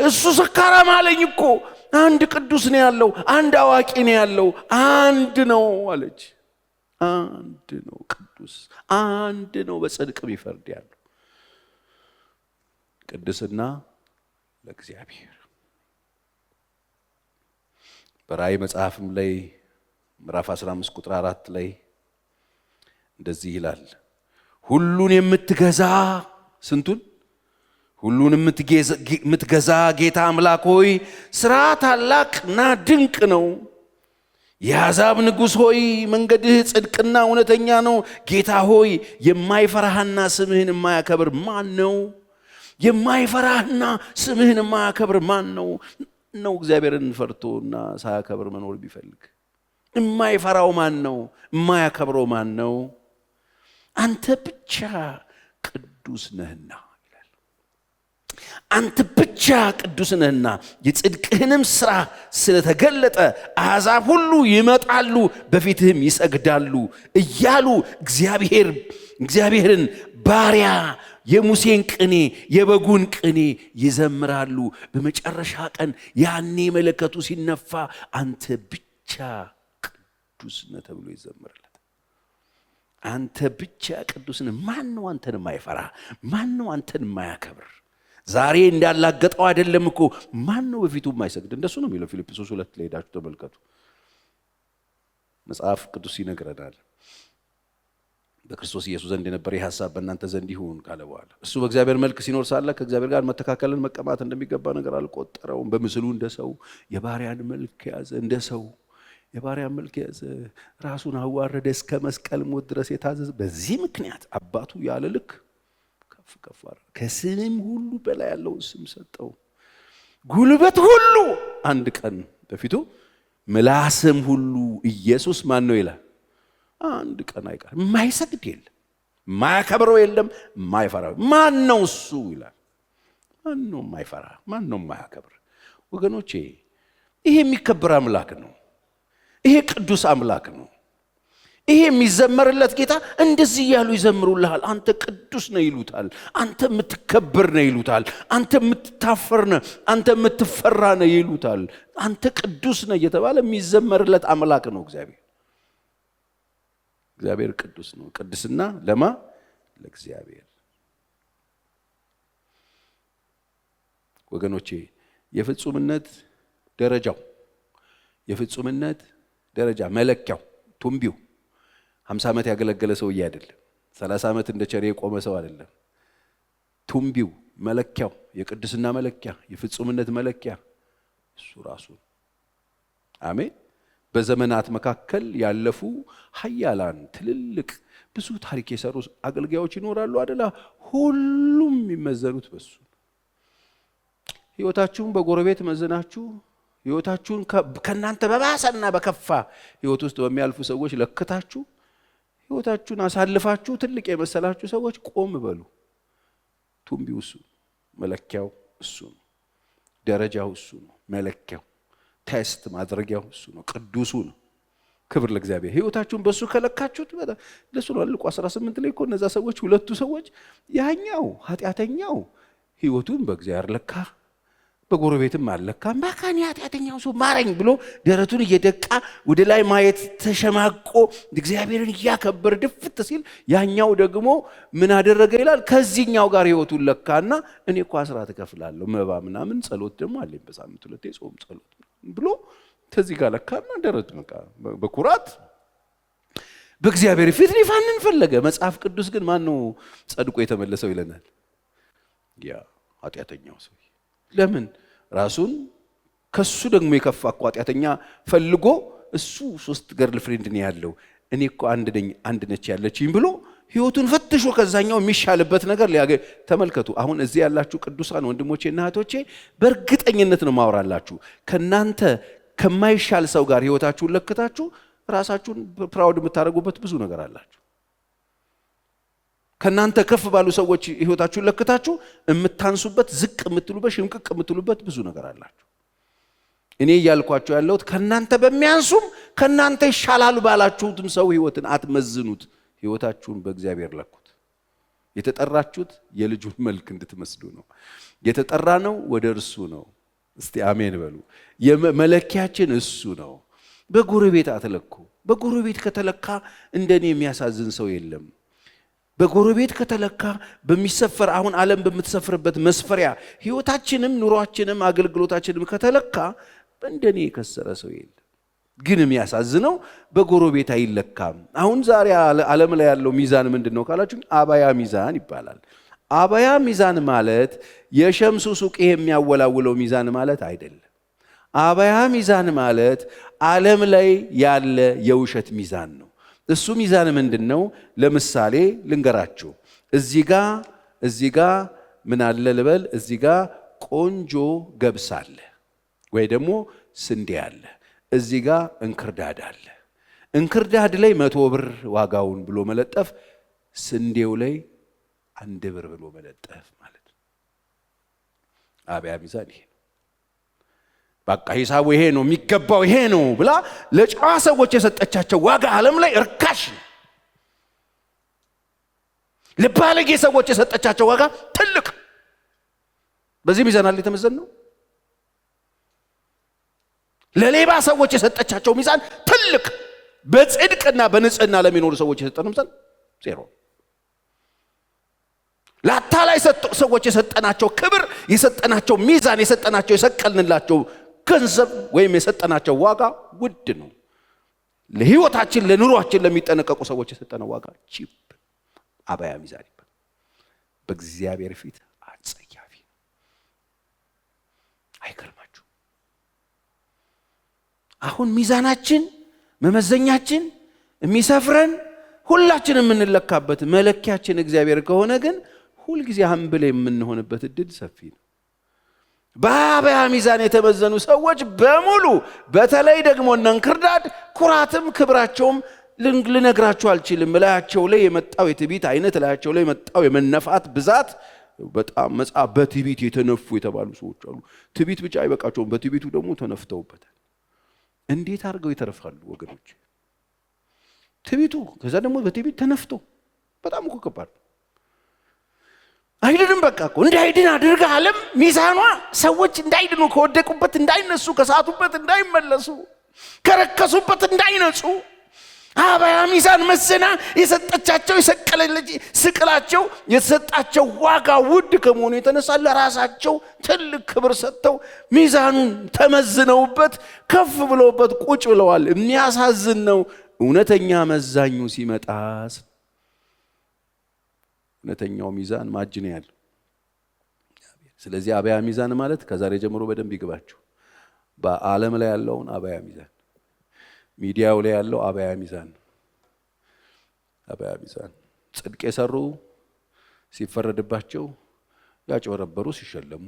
A: እሱ ሰካራም አለኝ እኮ አንድ ቅዱስ ነው ያለው፣ አንድ አዋቂ ነው ያለው፣ አንድ ነው አለች። አንድ ነው ቅዱስ፣ አንድ ነው በጽድቅ ቢፈርድ ያለው። ቅድስና ለእግዚአብሔር። በራእይ መጽሐፍም ላይ ምዕራፍ 15 ቁጥር 4 ላይ እንደዚህ ይላል፣ ሁሉን የምትገዛ ስንቱን ሁሉን የምትገዛ ጌታ አምላክ ሆይ ሥራ ታላቅና ድንቅ ነው። የአሕዛብ ንጉሥ ሆይ መንገድህ ጽድቅና እውነተኛ ነው። ጌታ ሆይ የማይፈራህና ስምህን የማያከብር ማን ነው? የማይፈራህና ስምህን የማያከብር ማን ነው? ነው እግዚአብሔርን ፈርቶና ሳያከብር መኖር ቢፈልግ የማይፈራው ማን ነው? የማያከብረው ማን ነው? አንተ ብቻ ቅዱስ ነህና ይላል። አንተ ብቻ ቅዱስ ነህና የጽድቅህንም ሥራ ስለተገለጠ አሕዛብ ሁሉ ይመጣሉ በፊትህም ይሰግዳሉ እያሉ እግዚአብሔርን ባሪያ የሙሴን ቅኔ የበጉን ቅኔ ይዘምራሉ። በመጨረሻ ቀን ያኔ መለከቱ ሲነፋ አንተ ብቻ ቅዱስ ነህ ተብሎ ይዘምራል። አንተ ብቻ ቅዱስ ነህ። ማን ነው አንተን የማይፈራ? ማን ነው አንተን የማያከብር? ዛሬ እንዳላገጠው አይደለም እኮ። ማን ነው በፊቱ የማይሰግድ? እንደሱ ነው የሚለው ፊልጵስዩስ 2 ላይ ሄዳችሁ ተመልከቱ። መጽሐፍ ቅዱስ ይነግረናል። በክርስቶስ ኢየሱስ ዘንድ የነበረ የሐሳብ በእናንተ ዘንድ ይሁን ካለ በኋላ እሱ በእግዚአብሔር መልክ ሲኖር ሳለ ከእግዚአብሔር ጋር መተካከልን መቀማት እንደሚገባ ነገር አልቆጠረውም። በምስሉ እንደ ሰው የባሪያን መልክ ያዘ። እንደ ሰው የባሪያን መልክ ያዘ። ራሱን አዋረደ እስከ መስቀል ሞት ድረስ የታዘዘ። በዚህ ምክንያት አባቱ ያለ ልክ ከፍ ከፍ አደረገው። ከስም ሁሉ በላይ ያለውን ስም ሰጠው። ጉልበት ሁሉ አንድ ቀን በፊቱ ምላስም ሁሉ ኢየሱስ ማን ነው ይላል አንድ ቀን አይቀር። የማይሰግድ የለም፣ የማያከብረው የለም፣ የማይፈራው ማን ነው እሱ ይላል። ማን ነው የማይፈራ? ማን ነው የማያከብር? ወገኖቼ ይሄ የሚከበር አምላክ ነው። ይሄ ቅዱስ አምላክ ነው። ይሄ የሚዘመርለት ጌታ እንደዚህ እያሉ ይዘምሩልሃል። አንተ ቅዱስ ነህ ይሉታል። አንተ የምትከበር ነህ ይሉታል። አንተ የምትታፈር ነህ፣ አንተ የምትፈራ ነህ ይሉታል። አንተ ቅዱስ ነህ እየተባለ የሚዘመርለት አምላክ ነው እግዚአብሔር። እግዚአብሔር ቅዱስ ነው። ቅድስና ለማ ለእግዚአብሔር። ወገኖቼ የፍጹምነት ደረጃ መለኪያው ቱምቢው 50 ዓመት ያገለገለ ሰውዬ አይደለም። 30 ዓመት እንደ ቸሬ የቆመ ሰው አይደለም። ቱምቢው መለኪያው፣ የቅድስና መለኪያ፣ የፍጹምነት መለኪያ እሱ ራሱ። አሜን። በዘመናት መካከል ያለፉ ኃያላን ትልልቅ ብዙ ታሪክ የሰሩ አገልጋዮች ይኖራሉ አይደል? ሁሉም የሚመዘኑት በሱ። ህይወታችሁን በጎረቤት መዘናችሁ፣ ህይወታችሁን ከናንተ በባሰና በከፋ ህይወት ውስጥ በሚያልፉ ሰዎች ለክታችሁ፣ ህይወታችሁን አሳልፋችሁ ትልቅ የመሰላችሁ ሰዎች ቆም በሉ። ቱምቢው እሱ፣ መለኪያው እሱ ነው፣ ደረጃው እሱ ነው፣ መለኪያው ቴስት ማድረጊያው እሱ ነው፣ ቅዱሱ ነው። ክብር ለእግዚአብሔር። ህይወታችሁን በሱ ከለካችሁት ለሱ ነው። ሉቃስ 18 ላይ እኮ እነዛ ሰዎች ሁለቱ ሰዎች ያኛው ኃጢአተኛው ህይወቱን በእግዚአብሔር ለካ፣ በጎረቤትም አልለካም። ባካኒ ኃጢአተኛው ሰው ማረኝ ብሎ ደረቱን እየደቃ ወደ ላይ ማየት ተሸማቆ እግዚአብሔርን እያከበር ድፍት ሲል፣ ያኛው ደግሞ ምን አደረገ ይላል? ከዚህኛው ጋር ህይወቱን ለካና እኔ እኮ አስራት እከፍላለሁ መባ ምናምን ጸሎት ደግሞ አለኝ በሳምንት 2 ጾም ጸሎት ብሎ ከዚህ ጋር ለካና ደረቱ ነካ በኩራት በእግዚአብሔር ፊት ሊፋንን ፈለገ። መጽሐፍ ቅዱስ ግን ማን ነው ጸድቆ የተመለሰው ይለናል? ያ ኃጢአተኛው ሰው። ለምን? ራሱን ከሱ ደግሞ የከፋ እኮ ኃጢአተኛ ፈልጎ እሱ 3 ገርል ፍሬንድ ነው ያለው፣ እኔ እኮ አንድ ነች ያለችኝ ብሎ ህይወቱን ፈትሾ ከዛኛው የሚሻልበት ነገር ሊያገኝ ተመልከቱ። አሁን እዚህ ያላችሁ ቅዱሳን ወንድሞቼና እህቶቼ በእርግጠኝነት ነው ማወራላችሁ። ከናንተ ከማይሻል ሰው ጋር ህይወታችሁን ለክታችሁ ራሳችሁን ፕራውድ የምታደርጉበት ብዙ ነገር አላችሁ። ከናንተ ከፍ ባሉ ሰዎች ህይወታችሁን ለክታችሁ የምታንሱበት፣ ዝቅ የምትሉበት፣ ሽምቅቅ የምትሉበት ብዙ ነገር አላችሁ። እኔ እያልኳችሁ ያለሁት ከናንተ በሚያንሱም ከናንተ ይሻላሉ ባላችሁትም ሰው ህይወትን አትመዝኑት። ህይወታችሁን በእግዚአብሔር ለኩት። የተጠራችሁት የልጁን መልክ እንድትመስሉ ነው። የተጠራ ነው ወደ እርሱ ነው። እስቲ አሜን በሉ። የመለኪያችን እሱ ነው። በጎረቤት አትለኩ። በጎረቤት ከተለካ እንደኔ የሚያሳዝን ሰው የለም። በጎረቤት ከተለካ በሚሰፈር አሁን ዓለም በምትሰፍርበት መስፈሪያ ህይወታችንም ኑሯችንም አገልግሎታችንም ከተለካ እንደኔ የከሰረ ሰው የለም። ግን የሚያሳዝነው በጎረቤት አይለካም። አሁን ዛሬ ዓለም ላይ ያለው ሚዛን ምንድነው ካላችሁ አባያ ሚዛን ይባላል። አባያ ሚዛን ማለት የሸምሱ ሱቅ የሚያወላውለው ሚዛን ማለት አይደለም። አባያ ሚዛን ማለት ዓለም ላይ ያለ የውሸት ሚዛን ነው። እሱ ሚዛን ምንድነው? ለምሳሌ ልንገራችሁ። እዚህ ጋር ምን አለ ልበል? እዚህ ጋር ቆንጆ ገብስ አለ ወይ ደግሞ ስንዴ አለ። እዚህ ጋር እንክርዳድ አለ። እንክርዳድ ላይ 100 ብር ዋጋውን ብሎ መለጠፍ፣ ስንዴው ላይ 1 ብር ብሎ መለጠፍ ማለት ነው። አባያ ሚዛን ይሄ በቃ ሂሳቡ ይሄ ነው የሚገባው ይሄ ነው ብላ ለጨዋ ሰዎች የሰጠቻቸው ዋጋ ዓለም ላይ እርካሽ ነው። ለባለጌ ሰዎች የሰጠቻቸው ዋጋ ትልቅ። በዚህ ሚዛን ላይ የተመዘን ነው። ለሌባ ሰዎች የሰጠቻቸው ሚዛን ትልቅ። በጽድቅና በንጽህና ለሚኖሩ ሰዎች የሰጠነው ሚዛን ዜሮ። ለአታላይ ሰዎች የሰጠናቸው ክብር፣ የሰጠናቸው ሚዛን፣ የሰጠናቸው የሰቀልንላቸው ገንዘብ ወይም የሰጠናቸው ዋጋ ውድ ነው። ለህይወታችን ለኑሯችን ለሚጠነቀቁ ሰዎች የሰጠነው ዋጋ ቺፕ አባያ ሚዛን ይባላል። በእግዚአብሔር ፊት አጸያፊ። አይገርማችሁ? አሁን ሚዛናችን መመዘኛችን የሚሰፍረን ሁላችን የምንለካበት መለኪያችን እግዚአብሔር ከሆነ ግን ሁልጊዜ ሀምብል የምንሆንበት እድል ሰፊ ነው። በአባያ ሚዛን የተመዘኑ ሰዎች በሙሉ በተለይ ደግሞ እንክርዳድ ኩራትም ክብራቸውም ልነግራችሁ አልችልም። ላያቸው ላይ የመጣው የትዕቢት አይነት፣ ላያቸው ላይ የመጣው የመነፋት ብዛት በጣም መጽሐፍ በትዕቢት የተነፉ የተባሉ ሰዎች አሉ። ትዕቢት ብቻ አይበቃቸውም፣ በትዕቢቱ ደግሞ ተነፍተውበታል። እንዴት አድርገው ይተርፋሉ ወገኖች? ትዕቢቱ ከዛ ደግሞ በትዕቢት ተነፍቶ በጣም እኮ ከባድ አይደለም። በቃ እኮ እንዳይድን አድርጋ ዓለም ሚዛኗ ሰዎች እንዳይድኑ፣ ከወደቁበት እንዳይነሱ፣ ከሳቱበት እንዳይመለሱ፣ ከረከሱበት እንዳይነጹ አባያ ሚዛን መዘና የሰጠቻቸው የሰቀለች ስቅላቸው የተሰጣቸው ዋጋ ውድ ከመሆኑ የተነሳ ለራሳቸው ትልቅ ክብር ሰጥተው ሚዛኑን ተመዝነውበት ከፍ ብለውበት ቁጭ ብለዋል። የሚያሳዝን ነው። እውነተኛ መዛኙ ሲመጣስ እውነተኛው ሚዛን ማጅ ነው ያለው። ስለዚህ አባያ ሚዛን ማለት ከዛሬ ጀምሮ በደንብ ይግባችሁ። በዓለም ላይ ያለውን አባያ ሚዛን፣ ሚዲያው ላይ ያለው አባያ ሚዛን፣ አባያ ሚዛን ጽድቅ የሰሩ ሲፈረድባቸው፣ ያጭበረበሩ ሲሸለሙ፣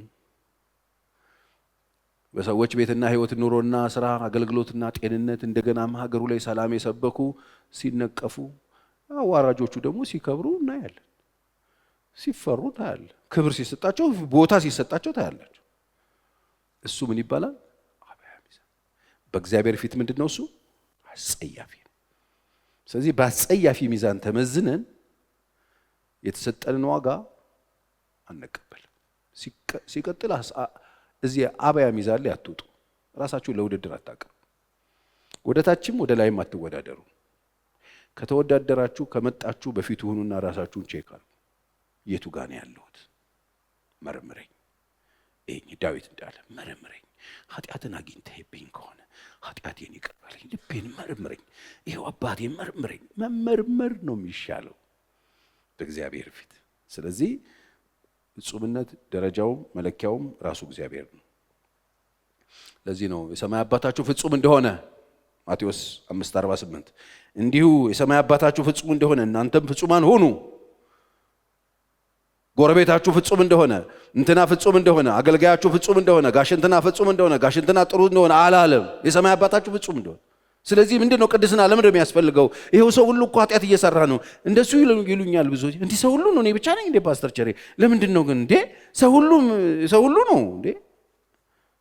A: በሰዎች ቤትና ህይወት ኑሮና ስራ አገልግሎትና ጤንነት እንደገናም ሀገሩ ላይ ሰላም የሰበኩ ሲነቀፉ፣ አዋራጆቹ ደግሞ ሲከብሩ እናያለን። ሲፈሩ ታያለ። ክብር ሲሰጣቸው፣ ቦታ ሲሰጣቸው ታያላችሁ። እሱ ምን ይባላል? አባያ ሚዛን። በእግዚአብሔር ፊት ምንድነው እሱ? አጸያፊ ነው። ስለዚህ በአጸያፊ ሚዛን ተመዝነን የተሰጠንን ዋጋ አንቀበል። ሲቀጥል እዚህ አባያ ሚዛን ላይ አትውጡ። ራሳችሁ ለውድድር አታቀርቡ። ወደ ታችም ወደ ላይም አትወዳደሩ። ከተወዳደራችሁ ከመጣችሁ በፊት ሁኑና ራሳችሁን ቼክ አድርጉ። የቱ ጋር ነው ያለሁት? መርምረኝ። ዳዊት እንዳለ መርምረኝ፣ ኃጢአትን አግኝተህብኝ ከሆነ ኃጢአቴን ይቅር በለኝ፣ ልቤን መርምረኝ፣ ይሄው አባቴ መርምረኝ። መመርመር ነው የሚሻለው በእግዚአብሔር ፊት። ስለዚህ ፍጹምነት ደረጃውም መለኪያውም ራሱ እግዚአብሔር ነው። ለዚህ ነው የሰማይ አባታችሁ ፍጹም እንደሆነ ማቴዎስ 5:48 እንዲሁ የሰማይ አባታችሁ ፍጹም እንደሆነ እናንተም ፍጹማን ሁኑ። ጎረቤታችሁ ፍጹም እንደሆነ፣ እንትና ፍጹም እንደሆነ፣ አገልጋያችሁ ፍጹም እንደሆነ፣ ጋሽንትና ፍጹም እንደሆነ፣ ጋሽንትና ጥሩ እንደሆነ አላለም። የሰማይ አባታችሁ ፍጹም እንደሆነ። ስለዚህ ምንድነው ቅድስና? ለምን የሚያስፈልገው? ይሄው ሰው ሁሉ እኮ ኃጢአት እየሰራ ነው። እንደሱ ይሉኛል ብዙ። እንዴ ሰው ሁሉ ነው? እኔ ብቻ ነኝ እንዴ ፓስተር ቸሬ? ለምንድን ነው ግን እንዴ? ሰው ሁሉ ነው እንዴ?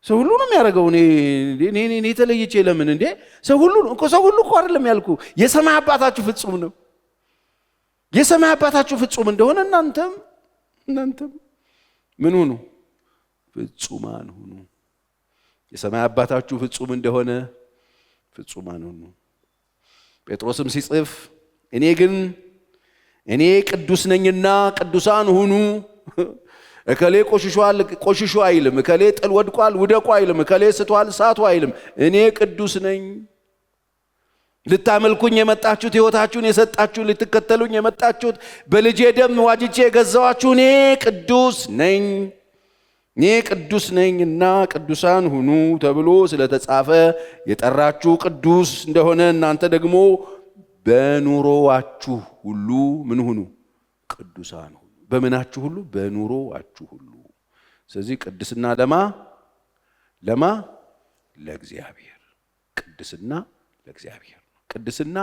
A: ሰው ሁሉ ነው የሚያደርገው። እኔ ተለይቼ ለምን እንዴ? ሰው ሁሉ ነው እኮ። ሰው ሁሉ እኮ አይደለም ያልኩ። የሰማይ አባታችሁ ፍጹም ነው። የሰማይ አባታችሁ ፍጹም እንደሆነ እናንተም ምን ሁኑ? ፍጹማን ሁኑ። የሰማይ አባታችሁ ፍጹም እንደሆነ ፍጹማን ሁኑ። ጴጥሮስም ሲጽፍ እኔ ቅዱስ ነኝና ቅዱሳን ሁኑ። እከሌ ቆሽሿል ቆሽሹ አይልም። እከሌ ጥል ወድቋል ውደቁ አይልም። እከሌ ስቷል ሳቱ አይልም። እኔ ቅዱስ ነኝ። ልታመልኩኝ የመጣችሁት ሕይወታችሁን የሰጣችሁ ልትከተሉኝ የመጣችሁት በልጄ ደም ዋጅቼ የገዛዋችሁ እኔ ቅዱስ ነኝና ቅዱሳን ሁኑ ተብሎ ስለተጻፈ የጠራችሁ ቅዱስ እንደሆነ እናንተ ደግሞ በኑሮአችሁ ሁሉ ምን ሁኑ? ቅዱሳን ሁኑ። በምናችሁ ሁሉ? በኑሮአችሁ ሁሉ። ስለዚህ ቅድስና ለማ ለእግዚአብሔር። ቅድስና ለእግዚአብሔር። ቅድስና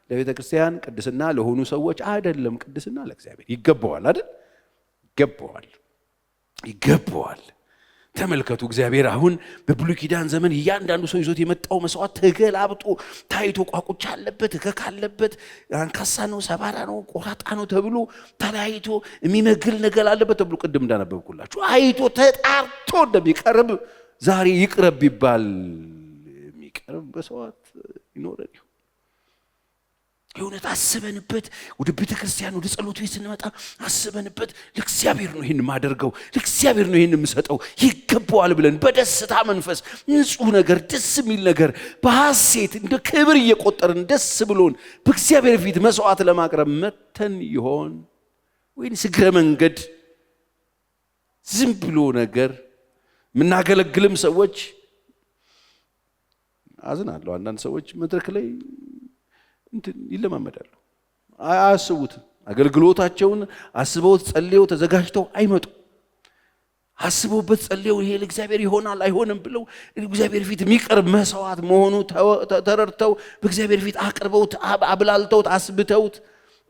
A: ለቤተ ክርስቲያን፣ ቅድስና ለሆኑ ሰዎች አይደለም። ቅድስና ለእግዚአብሔር ይገባዋል አይደል? ይገባዋል። ተመልከቱ፣ እግዚአብሔር አሁን በብሉይ ኪዳን ዘመን እያንዳንዱ ሰው ይዞት የመጣው መስዋዕት ተገላብጦ ታይቶ ቋቁቻ አለበት፣ እከክ አለበት፣ አንካሳ ነው፣ ሰባራ ነው፣ ቆራጣ ነው ተብሎ ተለያይቶ የሚመግል ነገር አለበት ተብሎ ቅድም እንዳነበብኩላችሁ አይቶ ተጣርቶ እንደሚቀርብ ዛሬ ይቅረብ ቢባል የሚቀርብ መስዋዕት ይኖረን ይሁን? የእውነት አስበንበት ወደ ቤተ ክርስቲያን ወደ ጸሎት ቤት ስንመጣ አስበንበት ለእግዚአብሔር ነው ይህን ማደርገው፣ ለእግዚአብሔር ነው ይህን የምሰጠው፣ ይገባዋል ብለን በደስታ መንፈስ ንጹህ ነገር፣ ደስ የሚል ነገር በሐሴት እንደ ክብር እየቆጠርን ደስ ብሎን በእግዚአብሔር ፊት መስዋዕት ለማቅረብ መተን ይሆን ወይስ እግረ መንገድ ዝም ብሎ ነገር የምናገለግልም ሰዎች? አዝናለሁ። አንዳንድ ሰዎች መድረክ ላይ ይለማመዳሉ። አያስቡትም። አገልግሎታቸውን አስበውት ጸልየው ተዘጋጅተው አይመጡ። አስበውበት ጸልየው ይሄ ለእግዚአብሔር ይሆናል አይሆንም ብለው እግዚአብሔር ፊት የሚቀርብ መስዋዕት መሆኑ ተረድተው በእግዚአብሔር ፊት አቅርበውት አብላልተውት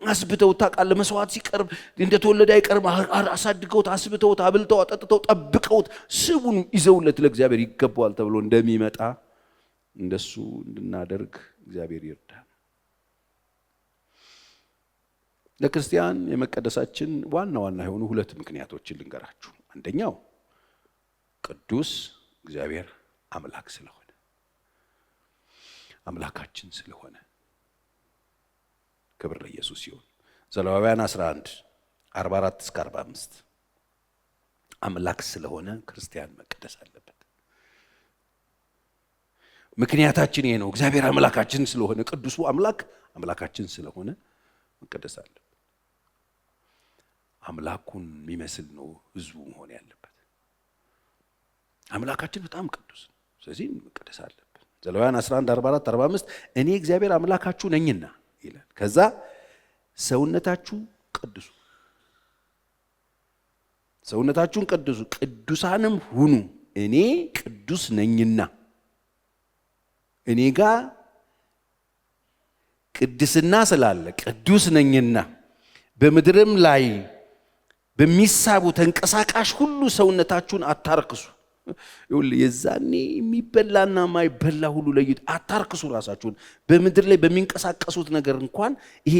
A: አስብተውት ታውቃለህ። መስዋዕት ሲቀርብ እንደተወለደ አይቀርም። አሳድገውት አስብተውት አብልተው አጠጥተው ጠብቀውት ስቡን ይዘውለት ለእግዚአብሔር ይገባዋል ተብሎ እንደሚመጣ እንደሱ እንድናደርግ እግዚአብሔር ይርዳል። ለክርስቲያን የመቀደሳችን ዋና የሆኑ ሁለት ምክንያቶችን ልንገራችሁ። አንደኛው ቅዱስ እግዚአብሔር አምላክ ስለሆነ፣ አምላካችን ስለሆነ ክብር ለኢየሱስ ይሁን። ዘሌዋውያን 11:44-45 አምላክ ስለሆነ ክርስቲያን መቀደስ አለበት። ምክንያታችን ይሄ ነው። እግዚአብሔር አምላካችን ስለሆነ፣ ቅዱሱ አምላካችን ስለሆነ መቀደስ አለበት። አምላኩን የሚመስል ነው ህዝቡ መሆን ያለበት። አምላካችን በጣም ቅዱስ ነው። ስለዚህ መቀደስ አለበት። ዘሌዋውያን 11:44-45 እኔ እግዚአብሔር አምላካችሁ ነኝና ይላል። ከዛ ሰውነታችሁን ቀድሱ፣ ቅዱሳንም ሁኑ እኔ ቅዱስ ነኝና። እኔ ጋር ቅድስና ስላለ ቅዱስ ነኝና በምድርም ላይ በሚሳቡ ተንቀሳቃሽ ሁሉ ሰውነታችሁን አታርክሱ። የዛኔ የሚበላና ማይበላ ሁሉ ለይት አታርክሱ ራሳችሁን። በምድር ላይ በሚንቀሳቀሱት ነገር እንኳን ይሄ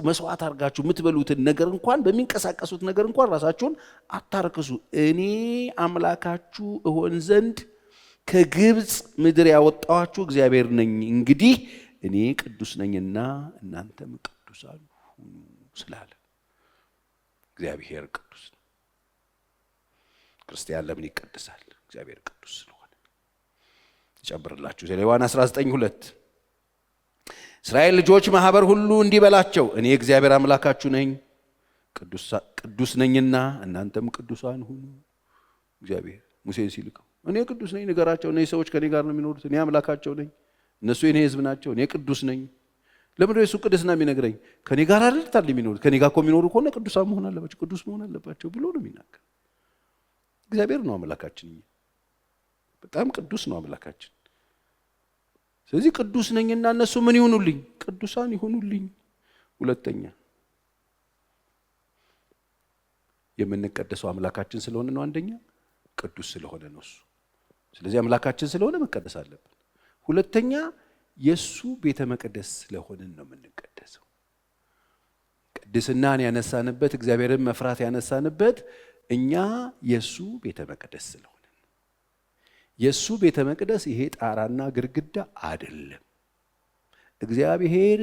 A: መስዋዕት አድርጋችሁ የምትበሉትን ነገር እንኳን በሚንቀሳቀሱት ነገር እንኳን ራሳችሁን አታርክሱ። እኔ አምላካችሁ እሆን ዘንድ ከግብፅ ምድር ያወጣኋችሁ እግዚአብሔር ነኝ። እንግዲህ እኔ ቅዱስ ነኝና እናንተም ቅዱሳን ሁኑ ስላለ እግዚአብሔር ቅዱስ ነው። ክርስቲያን ለምን ይቀድሳል? እግዚአብሔር ቅዱስ ስለሆነ። ይጨምርላችሁ ዘሌዋውያን 19:2 እስራኤል ልጆች ማህበር ሁሉ እንዲበላቸው እኔ እግዚአብሔር አምላካችሁ ነኝ፣ ቅዱስ ነኝና እናንተም ቅዱሳን ሁኑ። እግዚአብሔር ሙሴን ሲልከው እኔ ቅዱስ ነኝ ንገራቸው፣ እነዚህ ሰዎች ከኔ ጋር ነው የሚኖሩት፣ እኔ አምላካቸው ነኝ፣ እነሱ የኔ ህዝብ ናቸው፣ እኔ ቅዱስ ነኝ። ለምንድነው የሱ ቅድስና የሚነግረኝ? ከኔ ጋር አይደል የሚኖሩት? ከኔ ጋር እኮ የሚኖሩ ከሆነ ቅዱሳን መሆን አለባቸው፣ ቅዱስ መሆን አለባቸው ብሎ ነው የሚናገር። እግዚአብሔር ነው አምላካችን፣ በጣም ቅዱስ ነው አምላካችን። ስለዚህ ቅዱስ ነኝና እነሱ ምን ይሁኑልኝ? ቅዱሳን ይሁኑልኝ። ሁለተኛ የምንቀደሰው አምላካችን ስለሆነ ነው። አንደኛ ቅዱስ ስለሆነ ነው እሱ። ስለዚህ አምላካችን ስለሆነ መቀደስ አለብን። ሁለተኛ የሱ ቤተ መቅደስ ስለሆነን ነው የምንቀደሰው። ቅድስናን ያነሳንበት፣ እግዚአብሔርን መፍራት ያነሳንበት እኛ የሱ ቤተ መቅደስ ስለሆነ። የሱ ቤተ መቅደስ ይሄ ጣራና ግድግዳ አይደለም። እግዚአብሔር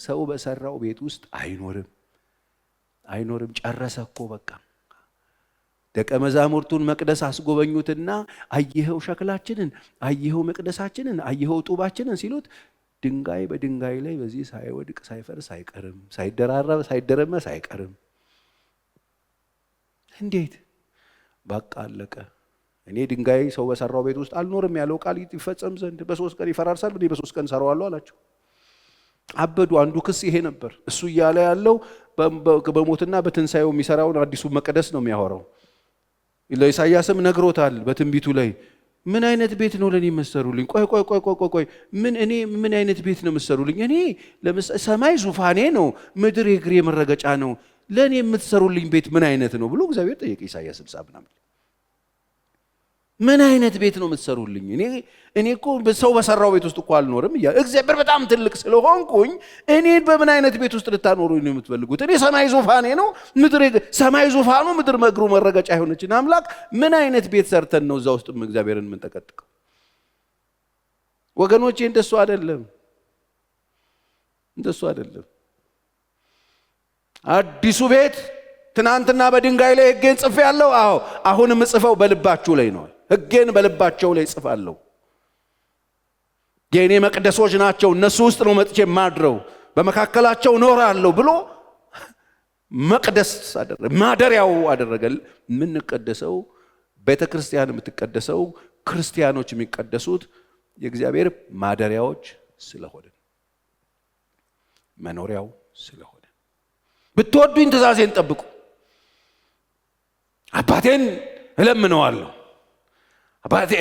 A: ሰው በሰራው ቤት ውስጥ አይኖርም። ጨረሰ እኮ በቃ። ደቀ መዛሙርቱን መቅደስ አስጎበኙትና አየኸው ሸክላችንን፣ አየኸው መቅደሳችንን፣ አየኸው ጡባችንን ሲሉት ድንጋይ በድንጋይ ላይ በዚህ ሳይወድቅ ሳይፈርስ አይቀርም፣ ሳይደራረብ ሳይደረመስ አይቀርም። እንዴት? በቃ አለቀ። እኔ ድንጋይ ሰው በሰራው ቤት ውስጥ አልኖርም ያለው ቃል ይፈጸም ዘንድ በ3 ቀን ይፈራርሳል፣ እኔ በ3 ቀን ሰራዋለሁ አላቸው። አበዱ። አንዱ ክስ ይሄ ነበር። እሱ እያለ ያለው በሞትና በትንሳኤው የሚሰራውን አዲሱ መቅደስ ነው የሚያወራው። ለኢሳይያስም ነግሮታል በትንቢቱ ላይ። ምን አይነት ቤት ነው ለኔ የምትሰሩልኝ? ቆይ ምን አይነት ቤት ነው የምትሰሩልኝ? እኔ ሰማይ ዙፋኔ ነው፣ ምድር የእግሬ መረገጫ ነው። ለኔ የምትሰሩልኝ ቤት ምን አይነት ነው ብሎ እግዚአብሔር ጠየቀ። ኢሳይያስ 60 ምናምን ምን አይነት ቤት ነው የምትሰሩልኝ? እኔ እኮ ሰው በሰራው ቤት ውስጥ እኮ አልኖርም እያለ እግዚአብሔር በጣም ትልቅ ስለሆንኩኝ እኔን በምን አይነት ቤት ውስጥ ልታኖሩኝ ነው የምትፈልጉት? እኔ ሰማይ ዙፋኔ ነው፣ ሰማይ ዙፋኑ ምድር እግሩ መረገጫ የሆነችን አምላክ ምን አይነት ቤት ሰርተን ነው እዛ ውስጥ እግዚአብሔርን የምንጠቀጥቀው? ወገኖቼ እንደሱ አይደለም። አዲሱ ቤት ትናንትና በድንጋይ ላይ ሕጌን ጽፌአለሁ። አዎ አሁንም ጽፈው በልባችሁ ላይ ነው። ሕጌን በልባቸው ላይ ጽፋለሁ። የኔ መቅደሶች ናቸው፣ እነሱ ውስጥ ነው መጥቼ ማድረው፣ በመካከላቸው እኖራለሁ ብሎ መቅደስ አደረገ፣ ማደሪያው አደረገ። የምንቀደሰው ቤተክርስቲያን የምትቀደሰው ክርስቲያኖች የሚቀደሱት የእግዚአብሔር ማደሪያዎች ስለሆነ መኖሪያው ስለሆነ። ብትወዱኝ ትእዛዜን ጠብቁ፣ አባቴን እለምነዋለሁ።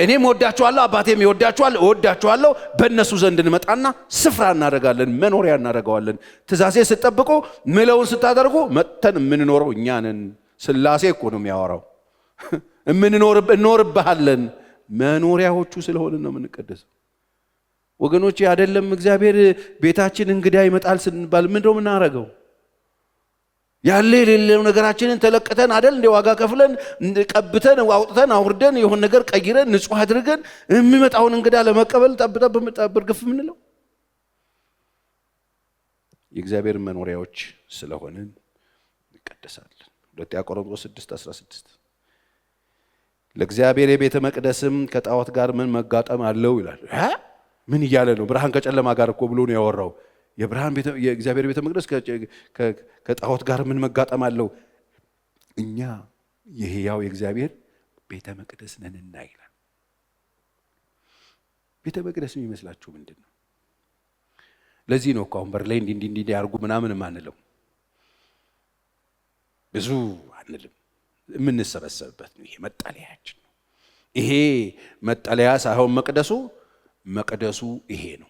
A: እኔም እወዳችኋለሁ፣ አባቴም ይወዳችኋል፣ እወዳችኋለሁ። በእነሱ ዘንድ እንመጣና ስፍራ እናደርጋለን፣ መኖሪያ እናደርገዋለን። ትእዛዜ ስትጠብቁ ምለውን ስታደርጉ መጥተን የምንኖረው እኛ ነን። ሥላሴ እኮ ነው የሚያወራው። እንኖርብሃለን። መኖሪያዎቹ ስለሆነ ነው የምንቀደሰው። ወገኖቼ አይደለም እግዚአብሔር ቤታችን እንግዳ ይመጣል ስንባል ምንድን ነው የምናደርገው? ያለ የሌለው ነገራችንን ተለቅተን አይደል እንደ ዋጋ ከፍለን ቀብተን አውጥተን አውርደን የሆነ ነገር ቀይረን ንጹህ አድርገን የሚመጣውን እንግዳ ለመቀበል ጠብጠብ ግፍ ምንለው? የእግዚአብሔር መኖሪያዎች ስለሆንን እንቀደሳለን። 2 ቆሮንቶስ 6:16 ለእግዚአብሔር የቤተ መቅደስም ከጣዖት ጋር ምን መጋጠም አለው ይላል። ምን እያለ ነው? ብርሃን ከጨለማ ጋር እኮ ብሎ ነው ያወራው። የእግዚአብሔር ቤተ መቅደስ ከጣዖት ጋር ምን መጋጠም አለው? እኛ የሕያው የእግዚአብሔር ቤተ መቅደስ ነንና ይላል። ቤተ መቅደስ የሚመስላችሁ ምንድን ነው? ለዚህ ነው እኮ አሁን በር ላይ እንዲህ ያርጉ ምናምን ማንለው፣ ብዙ አንልም። የምንሰበሰብበት ነው። ይሄ መጠለያችን ነው። ይሄ መጠለያ ሳይሆን መቅደሱ ይሄ ነው።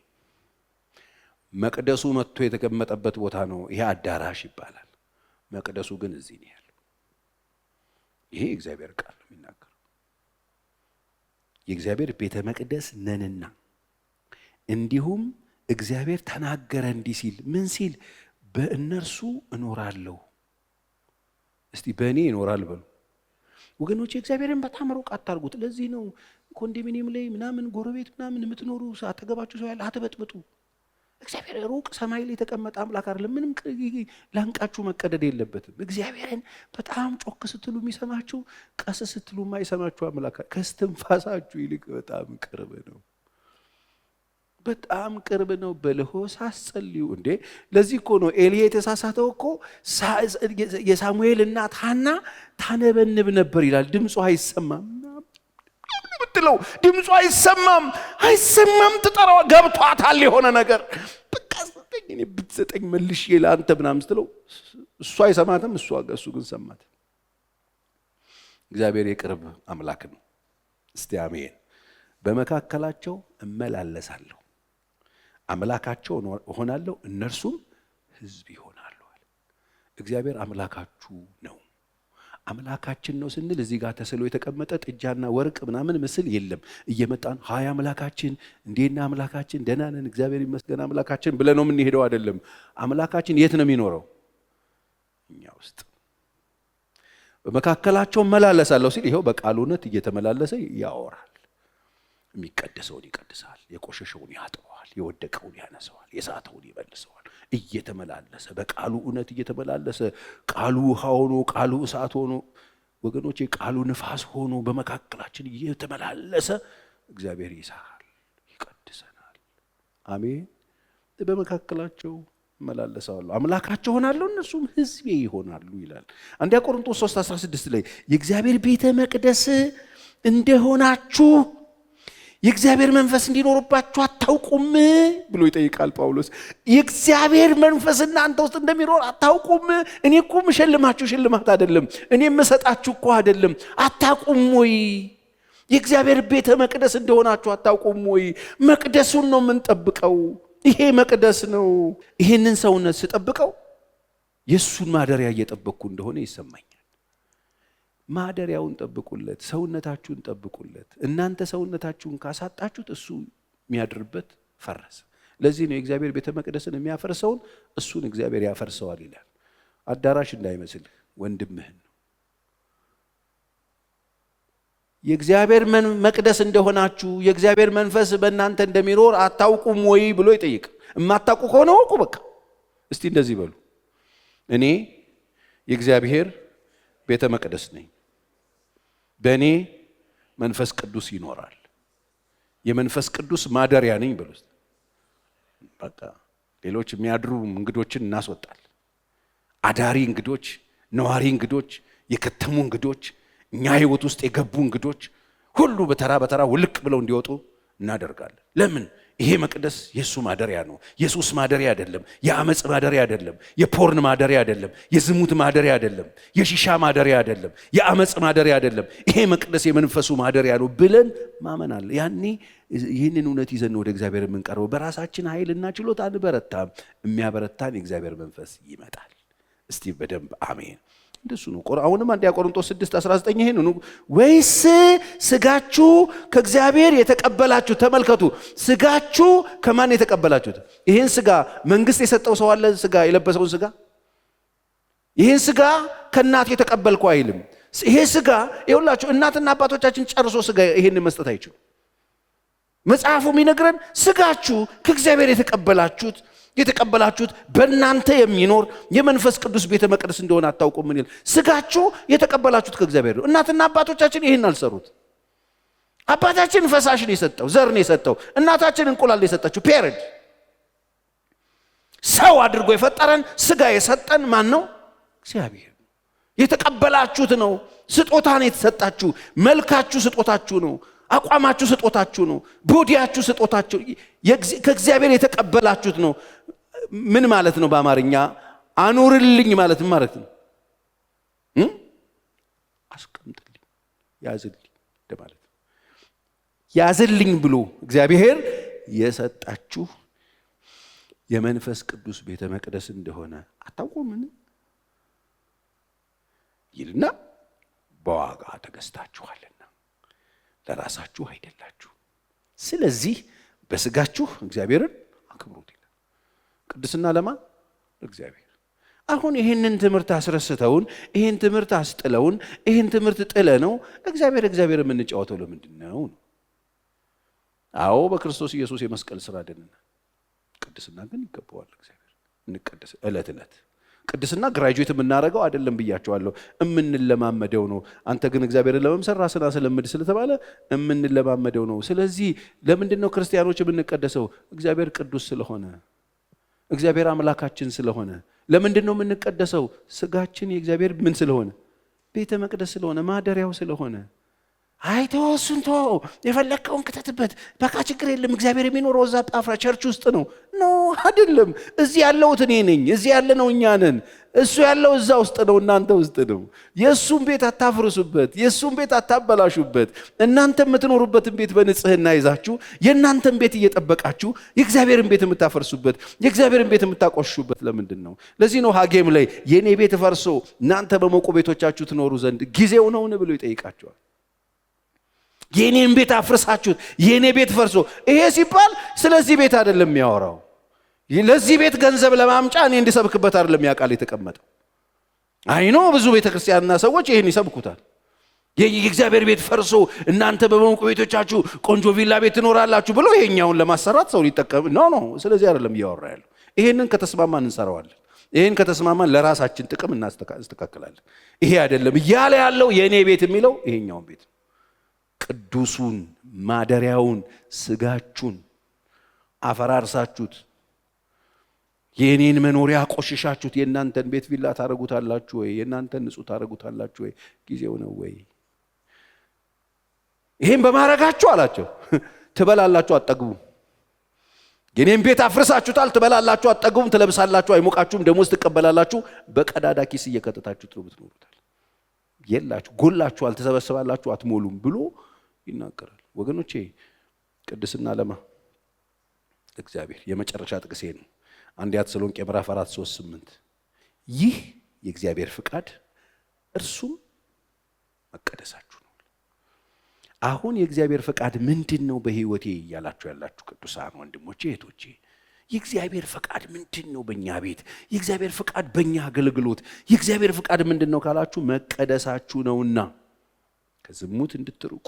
A: መቅደሱ መጥቶ የተቀመጠበት ቦታ ነው። ይሄ አዳራሽ ይባላል። መቅደሱ ግን እዚህ ነው ያለው። ይሄ እግዚአብሔር ቃል ነው የሚናገረው። የእግዚአብሔር ቤተ መቅደስ ነንና እንዲሁም እግዚአብሔር ተናገረ እንዲህ ሲል፣ ምን ሲል? በእነርሱ እኖራለሁ። እስቲ በእኔ ይኖራል በሉ ወገኖቼ። እግዚአብሔርን በጣም ሩቅ አታርጉት። ለዚህ ነው ኮንዶሚኒየም ላይ ምናምን ጎረቤት ምናምን የምትኖሩ አጠገባችሁ ሰው ያለ አትበጥብጡ። እግዚአብሔር ሩቅ ሰማይ ላይ የተቀመጠ አምላክ አይደለም። ምንም ላንቃችሁ መቀደድ የለበትም። እግዚአብሔርን በጣም ጮክ ስትሉ የሚሰማችሁ፣ ቀስ ስትሉ የማይሰማችሁ አምላክ ከስትንፋሳችሁ ይልቅ በጣም ቅርብ ነው። በጣም ቅርብ ነው። በለሆሳስ ጸልዩ እንዴ። ለዚህ እኮ ነው ኤልያ የተሳሳተው እኮ። የሳሙኤል እናት ሐና ታነበንብ ነበር ይላል። ድምጿ አይሰማም። ምትለው ድምጿ አይሰማም ትጠራዋ ገብቷታል የሆነ ነገር በቃ ሰጠኝ እኔ ብትሰጠኝ መልሼ ለአንተ ምናምን ስትለው እሷ አይሰማትም እሱ ግን ሰማት። እግዚአብሔር የቅርብ አምላክ ነው። እስቲ አሜን። በመካከላቸው እመላለሳለሁ አምላካቸው እሆናለሁ እነርሱም ሕዝብ ይሆናሉ አለ። እግዚአብሔር አምላካችሁ ነው። አምላካችን ነው ስንል እዚህ ጋር ተስሎ የተቀመጠ ጥጃና ወርቅ ምናምን ምስል የለም። እየመጣን ሃይ አምላካችን እንዴና አምላካችን ደህና ነን እግዚአብሔር ይመስገን አምላካችን ብለን ነው የምንሄደው አይደለም። አምላካችን የት ነው የሚኖረው? እኛ ውስጥ። በመካከላቸው እመላለሳለሁ ሲል ይኸው በቃሉ እውነት እየተመላለሰ ያወራል። የሚቀደሰውን ይቀድሳል፣ የቆሸሸውን ያጥበዋል፣ የወደቀውን ያነሳዋል፣ የሳተውን ይመልሰዋል። እየተመላለሰ በቃሉ እውነት እየተመላለሰ ቃሉ ውሃ ሆኖ ቃሉ እሳት ሆኖ ወገኖቼ ቃሉ ንፋስ ሆኖ በመካከላችን እየተመላለሰ እግዚአብሔር ይሰራል፣ ይቀድሰናል። አሜን። በመካከላቸው እመላለሳለሁ አምላካቸው ሆናለሁ እነሱም ሕዝቤ ይሆናሉ ይላል። አንደኛ ቆሮንቶስ 3:16 ላይ የእግዚአብሔር ቤተ መቅደስ እንደሆናችሁ የእግዚአብሔር መንፈስ እንዲኖርባችሁ አታውቁም ብሎ ይጠይቃል ጳውሎስ። የእግዚአብሔር መንፈስ እናንተ ውስጥ እንደሚኖር አታውቁም? እኔ እኮ የምሸልማችሁ ሽልማት አይደለም፣ እኔ የምሰጣችሁ እኮ አይደለም። አታውቁም ወይ? የእግዚአብሔር ቤተ መቅደስ እንደሆናችሁ አታውቁም ወይ? መቅደሱን ነው የምንጠብቀው። ይሄ መቅደስ ነው። ይሄንን ሰውነት ስጠብቀው የእሱን ማደሪያ እየጠበቅኩ እንደሆነ ይሰማኛል። ማደሪያውን ጠብቁለት፣ ሰውነታችሁን ጠብቁለት። እናንተ ሰውነታችሁን ካሳጣችሁት እሱ የሚያድርበት ፈረሰ። ለዚህ ነው የእግዚአብሔር ቤተ መቅደስን የሚያፈርሰውን እሱን እግዚአብሔር ያፈርሰዋል ይላል። አዳራሽ እንዳይመስል ወንድምህን ነው። የእግዚአብሔር መቅደስ እንደሆናችሁ የእግዚአብሔር መንፈስ በእናንተ እንደሚኖር አታውቁም ወይ ብሎ ይጠይቅ። የማታውቁ ከሆነ ወቁ። በቃ እስቲ እንደዚህ በሉ፣ እኔ የእግዚአብሔር ቤተ መቅደስ ነኝ፣ በእኔ መንፈስ ቅዱስ ይኖራል፣ የመንፈስ ቅዱስ ማደሪያ ነኝ በሉ። በቃ ሌሎች የሚያድሩ እንግዶችን እናስወጣል። አዳሪ እንግዶች፣ ነዋሪ እንግዶች፣ የከተሙ እንግዶች፣ እኛ ህይወት ውስጥ የገቡ እንግዶች ሁሉ በተራ በተራ ውልቅ ብለው እንዲወጡ እናደርጋለን። ለምን? ይሄ መቅደስ የሱ ማደሪያ ነው። የሱስ ማደሪያ አይደለም። የአመጽ ማደሪያ አይደለም። የፖርን ማደሪያ አይደለም። የዝሙት ማደሪያ አይደለም። የሺሻ ማደሪያ አይደለም። የአመጽ ማደሪያ አይደለም። ይሄ መቅደስ የመንፈሱ ማደሪያ ነው ብለን ማመን አለ። ያኔ ይህንን እውነት ይዘን ወደ እግዚአብሔር የምንቀርበው በራሳችን ኃይልና ችሎታ አንበረታም። የሚያበረታን የእግዚአብሔር መንፈስ ይመጣል። እስቲ በደንብ አሜን። እንደሱ ነው። አሁንም አንደኛ ቆሮንቶስ 6:19 ይሄን ነው። ወይስ ስጋችሁ ከእግዚአብሔር የተቀበላችሁ? ተመልከቱ፣ ስጋችሁ ከማን የተቀበላችሁት? ይሄን ስጋ መንግስት የሰጠው ሰው አለ? ስጋ የለበሰውን ስጋ ይሄን ስጋ ከእናት የተቀበልኩ አይልም። ይሄ ስጋ ይኸውላችሁ፣ እናትና አባቶቻችን ጨርሶ ስጋ ይሄን መስጠት አይችሉም። መጽሐፉ የሚነግረን ስጋችሁ ከእግዚአብሔር የተቀበላችሁት በእናንተ የሚኖር የመንፈስ ቅዱስ ቤተ መቅደስ እንደሆነ አታውቁም? ምን ይል? ስጋችሁ የተቀበላችሁት ከእግዚአብሔር ነው። እናትና አባቶቻችን ይህን አልሰሩት። አባታችን ፈሳሽን የሰጠው ዘርን የሰጠው፣ እናታችን እንቁላል የሰጠችው ፔሬድ። ሰው አድርጎ የፈጠረን ስጋ የሰጠን ማን ነው? እግዚአብሔር። የተቀበላችሁት ነው። ስጦታን የተሰጣችሁ፣ መልካችሁ ስጦታችሁ ነው። አቋማችሁ ስጦታችሁ ነው። ቦዲያችሁ ስጦታችሁ ከእግዚአብሔር የተቀበላችሁት ነው። ምን ማለት ነው? በአማርኛ አኑርልኝ ማለት ማለት ነው። አስቀምጥልኝ፣ ያዝልኝ እንደማለት ነው። ያዝልኝ ብሎ እግዚአብሔር የሰጣችሁ የመንፈስ ቅዱስ ቤተ መቅደስ እንደሆነ አታውቁምን ይልና በዋጋ ተገዝታችኋልና ለራሳችሁ አይደላችሁ። ስለዚህ በስጋችሁ እግዚአብሔርን አክብሩት ይላል። ቅድስና ለማን? እግዚአብሔር። አሁን ይህንን ትምህርት አስረስተውን፣ ይህን ትምህርት አስጥለውን፣ ይህን ትምህርት ጥለ ነው እግዚአብሔር የምንጫወተው ለምንድን ነው? አዎ በክርስቶስ ኢየሱስ የመስቀል ስራ ድነናል። ቅድስና ግን ይገባዋል። እግዚአብሔር እንቀደስ ዕለት ዕለት። ቅድስና ግራጁዌት የምናደርገው አይደለም ብያቸዋለሁ፣ የምንለማመደው ነው። አንተ ግን እግዚአብሔርን ለመምሰል ራስን አስለምድ ስለተባለ የምንለማመደው ነው። ስለዚህ ለምንድን ነው ክርስቲያኖች የምንቀደሰው? እግዚአብሔር ቅዱስ ስለሆነ፣ እግዚአብሔር አምላካችን ስለሆነ። ለምንድን ነው የምንቀደሰው? ስጋችን የእግዚአብሔር ምን ስለሆነ? ቤተ መቅደስ ስለሆነ፣ ማደሪያው ስለሆነ። አይተወስንቶ የፈለከውን ከተትበት በቃ ችግር የለም እግዚአብሔር የሚኖረው እዛ ጳፍራ ቸርች ውስጥ ነው። ኖ አይደለም። እዚህ ያለሁት እኔ ነኝ። እዚህ ያለነው እኛ ነን። እሱ ያለው እዛ ውስጥ ነው፣ እናንተ ውስጥ ነው። የእሱን ቤት አታፍርሱበት፣ የእሱን ቤት አታበላሹበት። እናንተ የምትኖሩበትን ቤት በንጽህና ይዛችሁ የእናንተን ቤት እየጠበቃችሁ የእግዚአብሔርን ቤት የምታፈርሱበት፣ የእግዚአብሔርን ቤት የምታቆሹበት ለምንድን ነው? ለዚህ ነው ሐጌም ላይ የእኔ ቤት ፈርሶ እናንተ በሞቁ ቤቶቻችሁ ትኖሩ ዘንድ ጊዜው ነውን ብሎ ይጠይቃቸዋል። የኔን ቤት አፍርሳችሁት የኔ ቤት ፈርሶ። ይሄ ሲባል ስለዚህ ቤት አይደለም የሚያወራው። ለዚህ ቤት ገንዘብ ለማምጫ እኔ እንድሰብክበት አይደለም ያቃል የተቀመጠው። አይኖ ብዙ ቤተክርስቲያንና ሰዎች ይሄን ይሰብኩታል። የእግዚአብሔር ቤት ፈርሶ እናንተ በሞቁ ቤቶቻችሁ ቆንጆ ቪላ ቤት ትኖራላችሁ ብሎ ይሄኛውን ለማሰራት ሰው ሊጠቀም ኖ ስለዚህ አይደለም እያወራ ያለው። ይሄንን ከተስማማን እንሰራዋለን። ይሄን ከተስማማን ለራሳችን ጥቅም እናስተካክላለን። ይሄ አይደለም እያለ ያለው የኔ ቤት የሚለው ይሄኛውን ቤት ቅዱሱን ማደሪያውን ስጋችሁን አፈራርሳችሁት የኔን መኖሪያ ቆሽሻችሁት የእናንተን ቤት ቪላ ታረጉታላችሁ ወይ? የእናንተን ንጹህ ታረጉታላችሁ ወይ? ጊዜው ነው ወይ? ይሄን በማረጋችሁ አላቸው ትበላላችሁ አትጠግቡም። የኔን ቤት አፍርሳችሁታል፣ ትበላላችሁ አትጠግቡም፣ ትለብሳላችሁ አይሞቃችሁም፣ ደሞዝ ትቀበላላችሁ፣ በቀዳዳ ኪስ እየከተታችሁ ትኖሩታል። የላችሁ ጎላችኋል፣ ተሰበሰባላችሁ አትሞሉም ብሎ ይናገራል። ወገኖቼ ቅድስና ለማ እግዚአብሔር የመጨረሻ ጥቅሴ ነው። አንደኛ ተሰሎንቄ ምዕራፍ 4:3-8 ይህ የእግዚአብሔር ፍቃድ እርሱም መቀደሳችሁ ነው። አሁን የእግዚአብሔር ፍቃድ ምንድነው በህይወቴ ያላችሁ ያላችሁ ቅዱሳን ወንድሞቼ እህቶቼ፣ የእግዚአብሔር ፍቃድ ምንድነው በእኛ ቤት? የእግዚአብሔር ፍቃድ በእኛ አገልግሎት የእግዚአብሔር ፍቃድ ምንድነው ካላችሁ መቀደሳችሁ ነውና ከዝሙት እንድትርቁ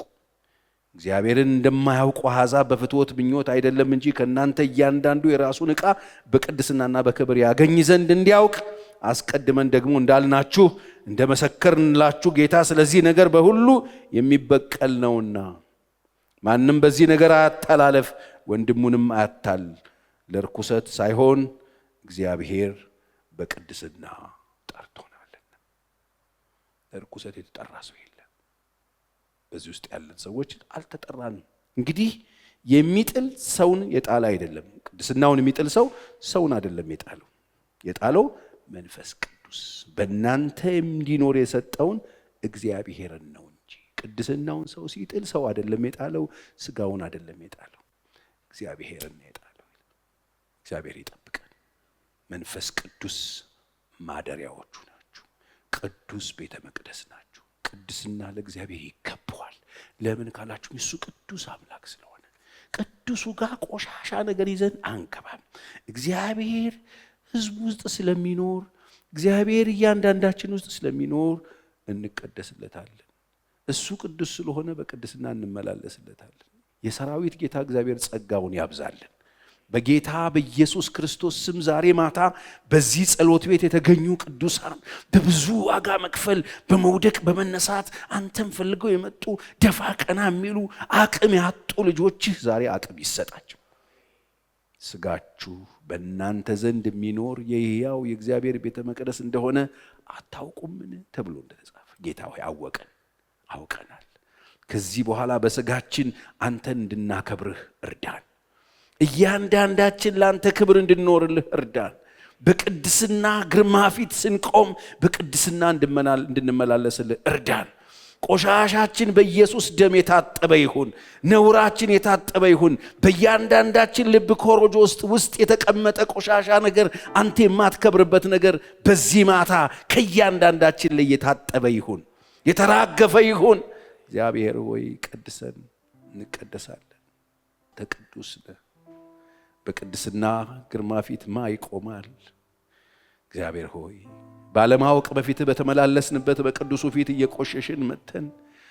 A: እግዚአብሔርን እንደማያውቁ አሕዛብ በፍትወት ምኞት አይደለም እንጂ ከእናንተ እያንዳንዱ የራሱን ዕቃ በቅድስናና በክብር ያገኝ ዘንድ እንዲያውቅ አስቀድመን ደግሞ እንዳልናችሁ እንደመሰከርንላችሁ ጌታ ስለዚህ ነገር በሁሉ የሚበቀል ነውና ማንም በዚህ ነገር አያታላለፍ፣ ወንድሙንም አያታል። ለርኩሰት ሳይሆን እግዚአብሔር በቅድስና ጠርቶናልና። ለርኩሰት የተጠራ ሰው የለም። በዚህ ውስጥ ያለን ሰዎች አልተጠራንም። እንግዲህ የሚጥል ሰውን የጣለ አይደለም። ቅድስናውን የሚጥል ሰው ሰውን አይደለም የጣለው። የጣለው መንፈስ ቅዱስ በእናንተ እንዲኖር የሰጠውን እግዚአብሔርን ነው እንጂ። ቅድስናውን ሰው ሲጥል ሰው አይደለም የጣለው፣ ስጋውን አይደለም የጣለው፣ እግዚአብሔርን ነው የጣለው። እግዚአብሔር ይጠብቀን። መንፈስ ቅዱስ ማደሪያዎቹ ናችሁ። ቅዱስ ቤተ መቅደስ ናችሁ። ቅድስና ለእግዚአብሔር ይገባዋል። ለምን ካላችሁ እሱ ቅዱስ አምላክ ስለሆነ። ቅዱሱ ጋር ቆሻሻ ነገር ይዘን አንገባም። እግዚአብሔር ሕዝብ ውስጥ ስለሚኖር፣ እግዚአብሔር እያንዳንዳችን ውስጥ ስለሚኖር እንቀደስለታለን። እሱ ቅዱስ ስለሆነ በቅድስና እንመላለስለታለን። የሰራዊት ጌታ እግዚአብሔር ጸጋውን ያብዛልን። በጌታ በኢየሱስ ክርስቶስ ስም ዛሬ ማታ በዚህ ጸሎት ቤት የተገኙ ቅዱሳን በብዙ ዋጋ መክፈል በመውደቅ በመነሳት አንተም ፈልገው የመጡ ደፋ ቀና የሚሉ አቅም ያጡ ልጆችህ ዛሬ አቅም ይሰጣቸው። ስጋችሁ በእናንተ ዘንድ የሚኖር የሕያው የእግዚአብሔር ቤተ መቅደስ እንደሆነ አታውቁምን ተብሎ እንደተጻፈ ጌታ ሆይ አውቀናል። ከዚህ በኋላ በስጋችን አንተን እንድናከብርህ እርዳን። እያንዳንዳችን ለአንተ ክብር እንድንኖርልህ እርዳን። በቅድስና ግርማ ፊት ስንቆም በቅድስና እንድንመላለስልህ እርዳን። ቆሻሻችን በኢየሱስ ደም የታጠበ ይሁን። ነውራችን የታጠበ ይሁን። በእያንዳንዳችን ልብ ኮሮጆ ውስጥ የተቀመጠ ቆሻሻ ነገር፣ አንተ የማትከብርበት ነገር በዚህ ማታ ከእያንዳንዳችን ላይ የታጠበ ይሁን፣ የተራገፈ ይሁን። እግዚአብሔር ሆይ ቀድሰን እንቀደሳለን። ተቅዱስ ነህ። በቅድስና ግርማ ፊት ማ ይቆማል? እግዚአብሔር ሆይ ባለማወቅ በፊትህ በተመላለስንበት በቅዱሱ ፊት እየቆሸሽን መተን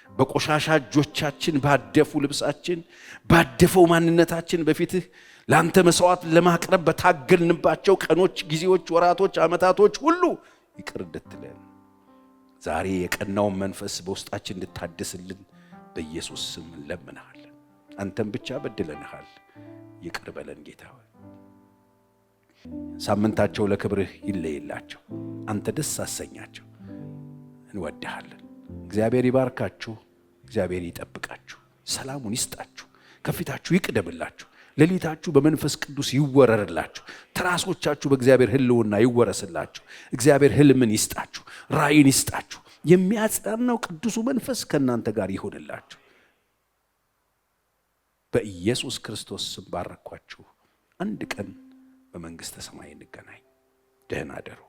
A: በቆሻሻ እጆቻችን ባደፉ ልብሳችን ባደፈው ማንነታችን በፊትህ ለአንተ መስዋዕት ለማቅረብ በታገልንባቸው ቀኖች፣ ጊዜዎች፣ ወራቶች፣ ዓመታቶች ሁሉ ይቅር እንድትለን ዛሬ የቀናውን መንፈስ በውስጣችን እንድታድስልን በኢየሱስ ስም እንለምንሃለን። አንተም ብቻ በድለንሃል፣ ይቅር በለን ጌታ ሆይ። ሳምንታቸው ለክብርህ ይለይላቸው፣ አንተ ደስ አሰኛቸው። እንወድሃለን። እግዚአብሔር ይባርካችሁ። እግዚአብሔር ይጠብቃችሁ፣ ሰላሙን ይስጣችሁ፣ ከፊታችሁ ይቅደምላችሁ፣ ሌሊታችሁ በመንፈስ ቅዱስ ይወረርላችሁ፣ ትራሶቻችሁ በእግዚአብሔር ሕልውና ይወረስላችሁ። እግዚአብሔር ሕልምን ይስጣችሁ፣ ራእይን ይስጣችሁ። የሚያጽናናው ቅዱሱ መንፈስ ከእናንተ ጋር ይሆንላችሁ። በኢየሱስ ክርስቶስ ስም ባረኳችሁ። አንድ ቀን በመንግሥተ ሰማይ እንገናኝ። ደህና አደሩ።